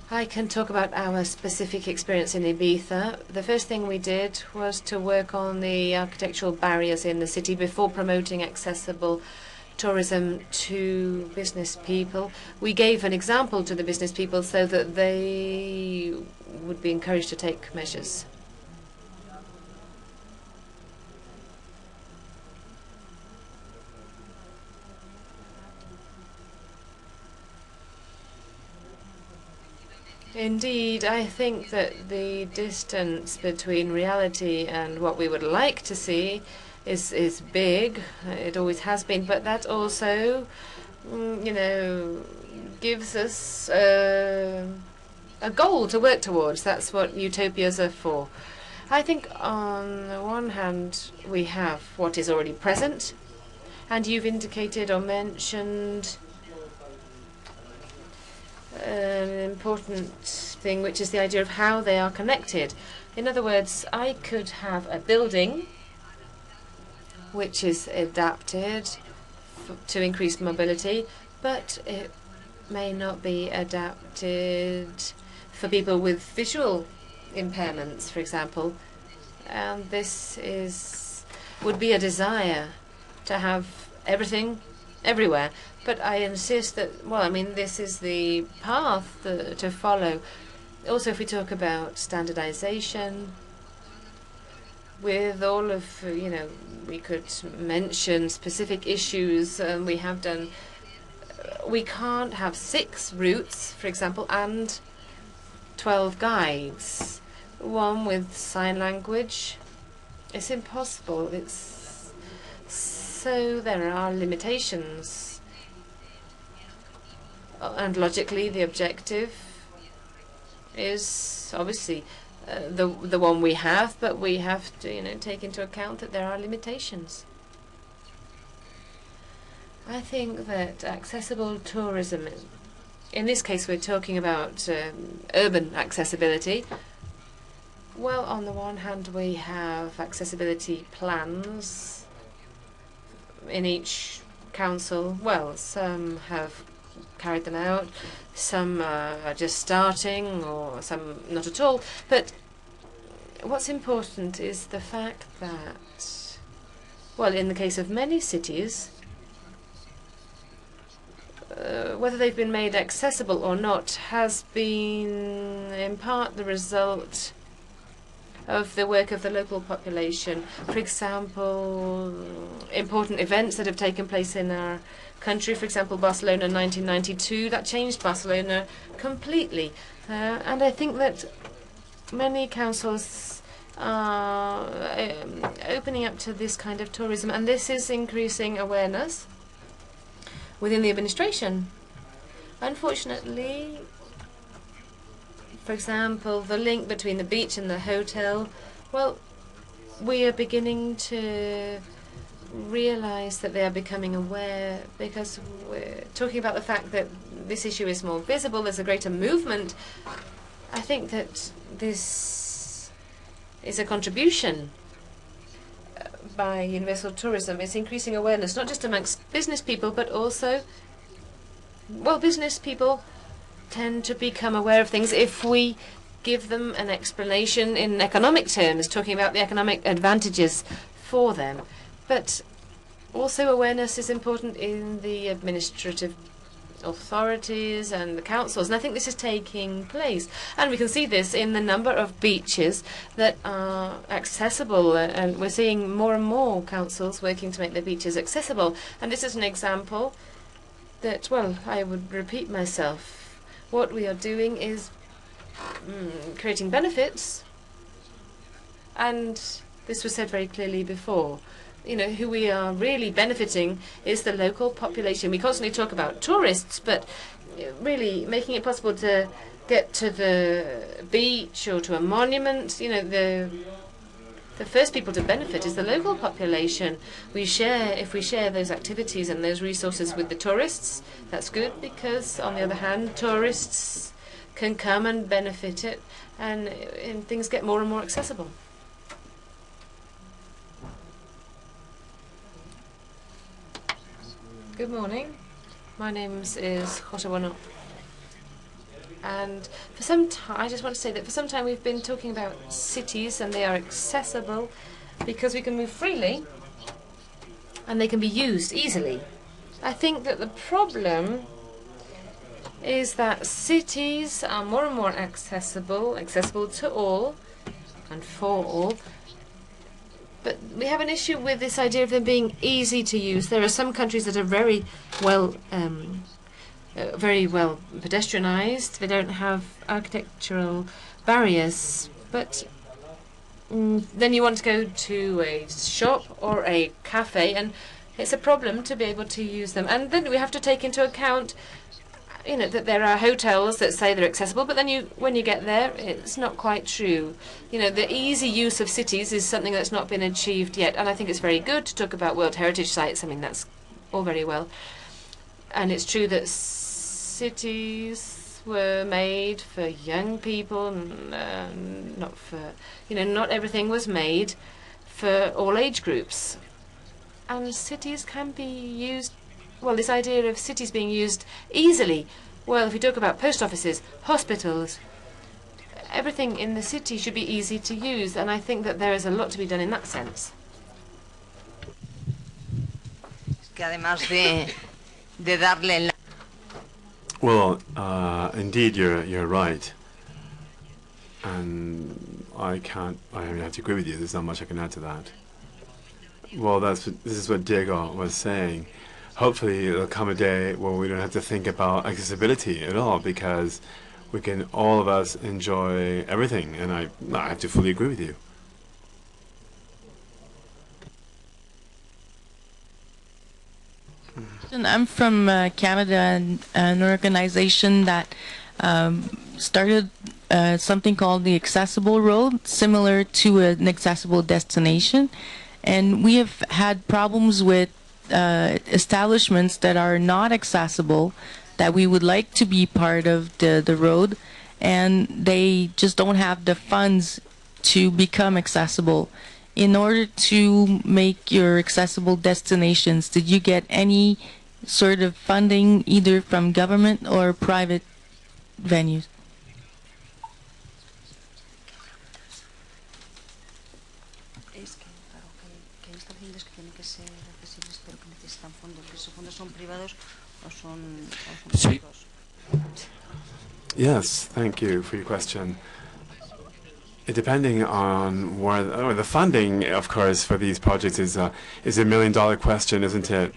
I can talk about our specific experience in Ibiza. The first thing we did was to work on the architectural barriers in the city before promoting accessible tourism to business people. We gave an example to the business people so that they would be encouraged to take measures. Indeed, I think that the distance between reality and what we would like to see is big. It always has been, but that also, gives us a goal to work towards. That's what utopias are for. I think on the one hand, we have what is already present, and you've indicated or mentioned an important thing, which is the idea of how they are connected. In other words, I could have a building which is adapted to increase mobility, but it may not be adapted for people with visual impairments, for example. And this would be a desire to have everything everywhere. But I insist that, well, I mean, this is the path to follow. Also, if we talk about standardization, with all of, we could mention specific issues, and we have done. We can't have 6 routes, for example, and 12 guides. One with sign language. It's impossible. So there are limitations. And logically, the objective is obviously the one we have, but we have to take into account that there are limitations. I think that accessible tourism, in this case we're talking about urban accessibility. Well, on the one hand we have accessibility plans in each council. Well, some have carried them out, some are just starting, or some not at all. But what's important is the fact that, well, in the case of many cities, whether they've been made accessible or not has been in part the result of the work of the local population. For example, important events that have taken place in our country, for example, Barcelona in 1992, that changed Barcelona completely. And I think that many councils are opening up to this kind of tourism, and this is increasing awareness within the administration. Unfortunately, for example, the link between the beach and the hotel, well, we are beginning to realize that they are becoming aware, because we're talking about the fact that this issue is more visible, there's a greater movement. I think that this is a contribution by universal tourism. It's increasing awareness, not just amongst business people, but also, well, business people tend to become aware of things if we give them an explanation in economic terms, talking about the economic advantages for them. But also awareness is important in the administrative authorities and the councils, and I think this is taking place. And we can see this in the number of beaches that are accessible, and we're seeing more and more councils working to make their beaches accessible. And this is an example that, well, I would repeat myself. What we are doing is creating benefits, and this was said very clearly before. Who we are really benefiting is the local population. We constantly talk about tourists, but really making it possible to get to the beach or to a monument, the first people to benefit is the local population. If we share those activities and those resources with the tourists, that's good, because on the other hand, tourists can come and benefit it, and things get more and more accessible. Good morning. My name is Jose Bueno. And for some time, I just want to say that for some time we've been talking about cities, and they are accessible because we can move freely and they can be used easily. I think that the problem is that cities are more and more accessible to all and for all. But we have an issue with this idea of them being easy to use. There are some countries that are very well pedestrianized. They don't have architectural barriers. But then you want to go to a shop or a cafe, and it's a problem to be able to use them. And then we have to take into account, that there are hotels that say they're accessible, but then when you get there, it's not quite true. The easy use of cities is something that's not been achieved yet, and I think it's very good to talk about World Heritage Sites. I mean, that's all very well. And it's true that cities were made for young people, not for, not everything was made for all age groups. And cities can be used, well, this idea of cities being used easily. Well, if we talk about post offices, hospitals, everything in the city should be easy to use, and I think that there is a lot to be done in that sense. Que además de darle Well, indeed, you're right, and I have to agree with you. There's not much I can add to that. Well, this is what Diego was saying. Hopefully, there'll come a day where we don't have to think about accessibility at all, because we can, all of us, enjoy everything, and I have to fully agree with you. I'm from Canada, and an organization that started something called the Accessible Road, similar to an accessible destination. And we have had problems with establishments that are not accessible, that we would like to be part of the road, and they just don't have the funds to become accessible. In order to make your accessible destinations, did you get any sort of funding either from government or private venues? Yes, thank you for your question. Depending on where the funding, of course, for these projects is a $1 million question, isn't it?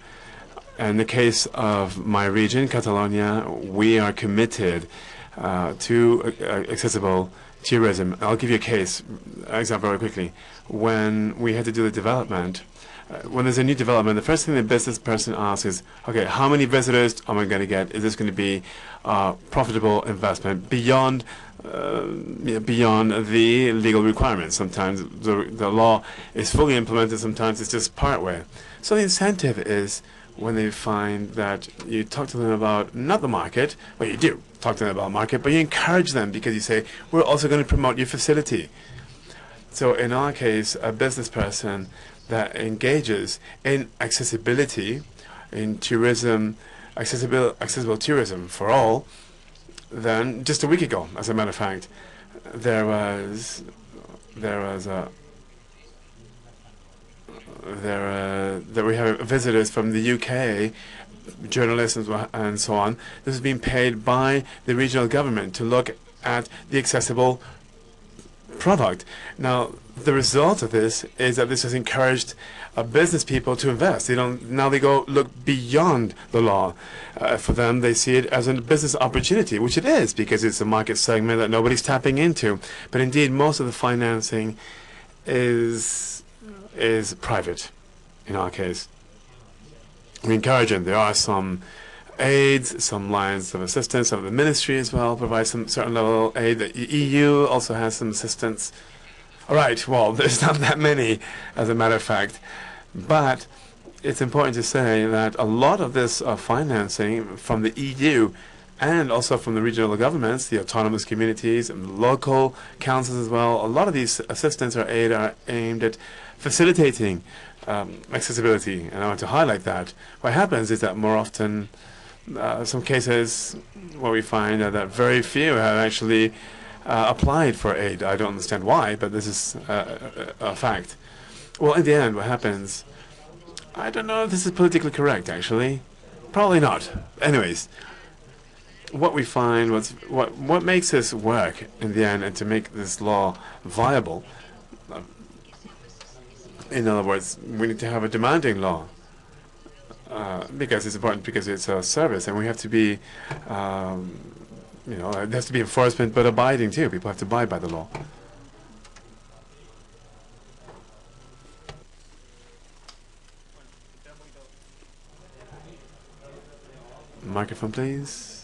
In the case of my region, Catalonia, we are committed to accessible tourism. I'll give you an example very quickly. When we had to do the development, when there's a new development, the first thing the business person asks is, okay, how many visitors am I going to get? Is this going to be a profitable investment beyond the legal requirements? Sometimes the law is fully implemented, sometimes it's just part way. So the incentive is when they find that you talk to them about not the market, well, you do talk to them about market, but you encourage them because you say, we're also going to promote your facility. So in our case, a business person that engages in accessibility, in tourism, accessible tourism for all, then just a week ago, as a matter of fact, we have visitors from the UK, journalists and so on. This is being paid by the regional government to look at the accessible product. Now, the result of this is that this has encouraged business people to invest. Now they go look beyond the law. For them, they see it as a business opportunity, which it is, because it's a market segment that nobody's tapping into. But indeed, most of the financing is private. In our case, we encourage them. There are some aids, some lines of assistance. Some of the ministry as well provide some certain level of aid. The EU also has some assistance. All right, well, there's not that many, as a matter of fact. But it's important to say that a lot of this financing from the EU and also from the regional governments, the autonomous communities, and local councils as well, a lot of these assistance or aid are aimed at facilitating accessibility. And I want to highlight that. What happens is that more often, some cases where we find that very few have actually applied for aid. I don't understand why, but this is a fact. Well, in the end, what happens, I don't know if this is politically correct, actually. Probably not. Anyways, what we find, what makes this work in the end and to make this law viable, in other words, we need to have a demanding law. Because it's important, because it's a service, and we have to be, there has to be enforcement, but abiding too. People have to abide by the law. Microphone, please.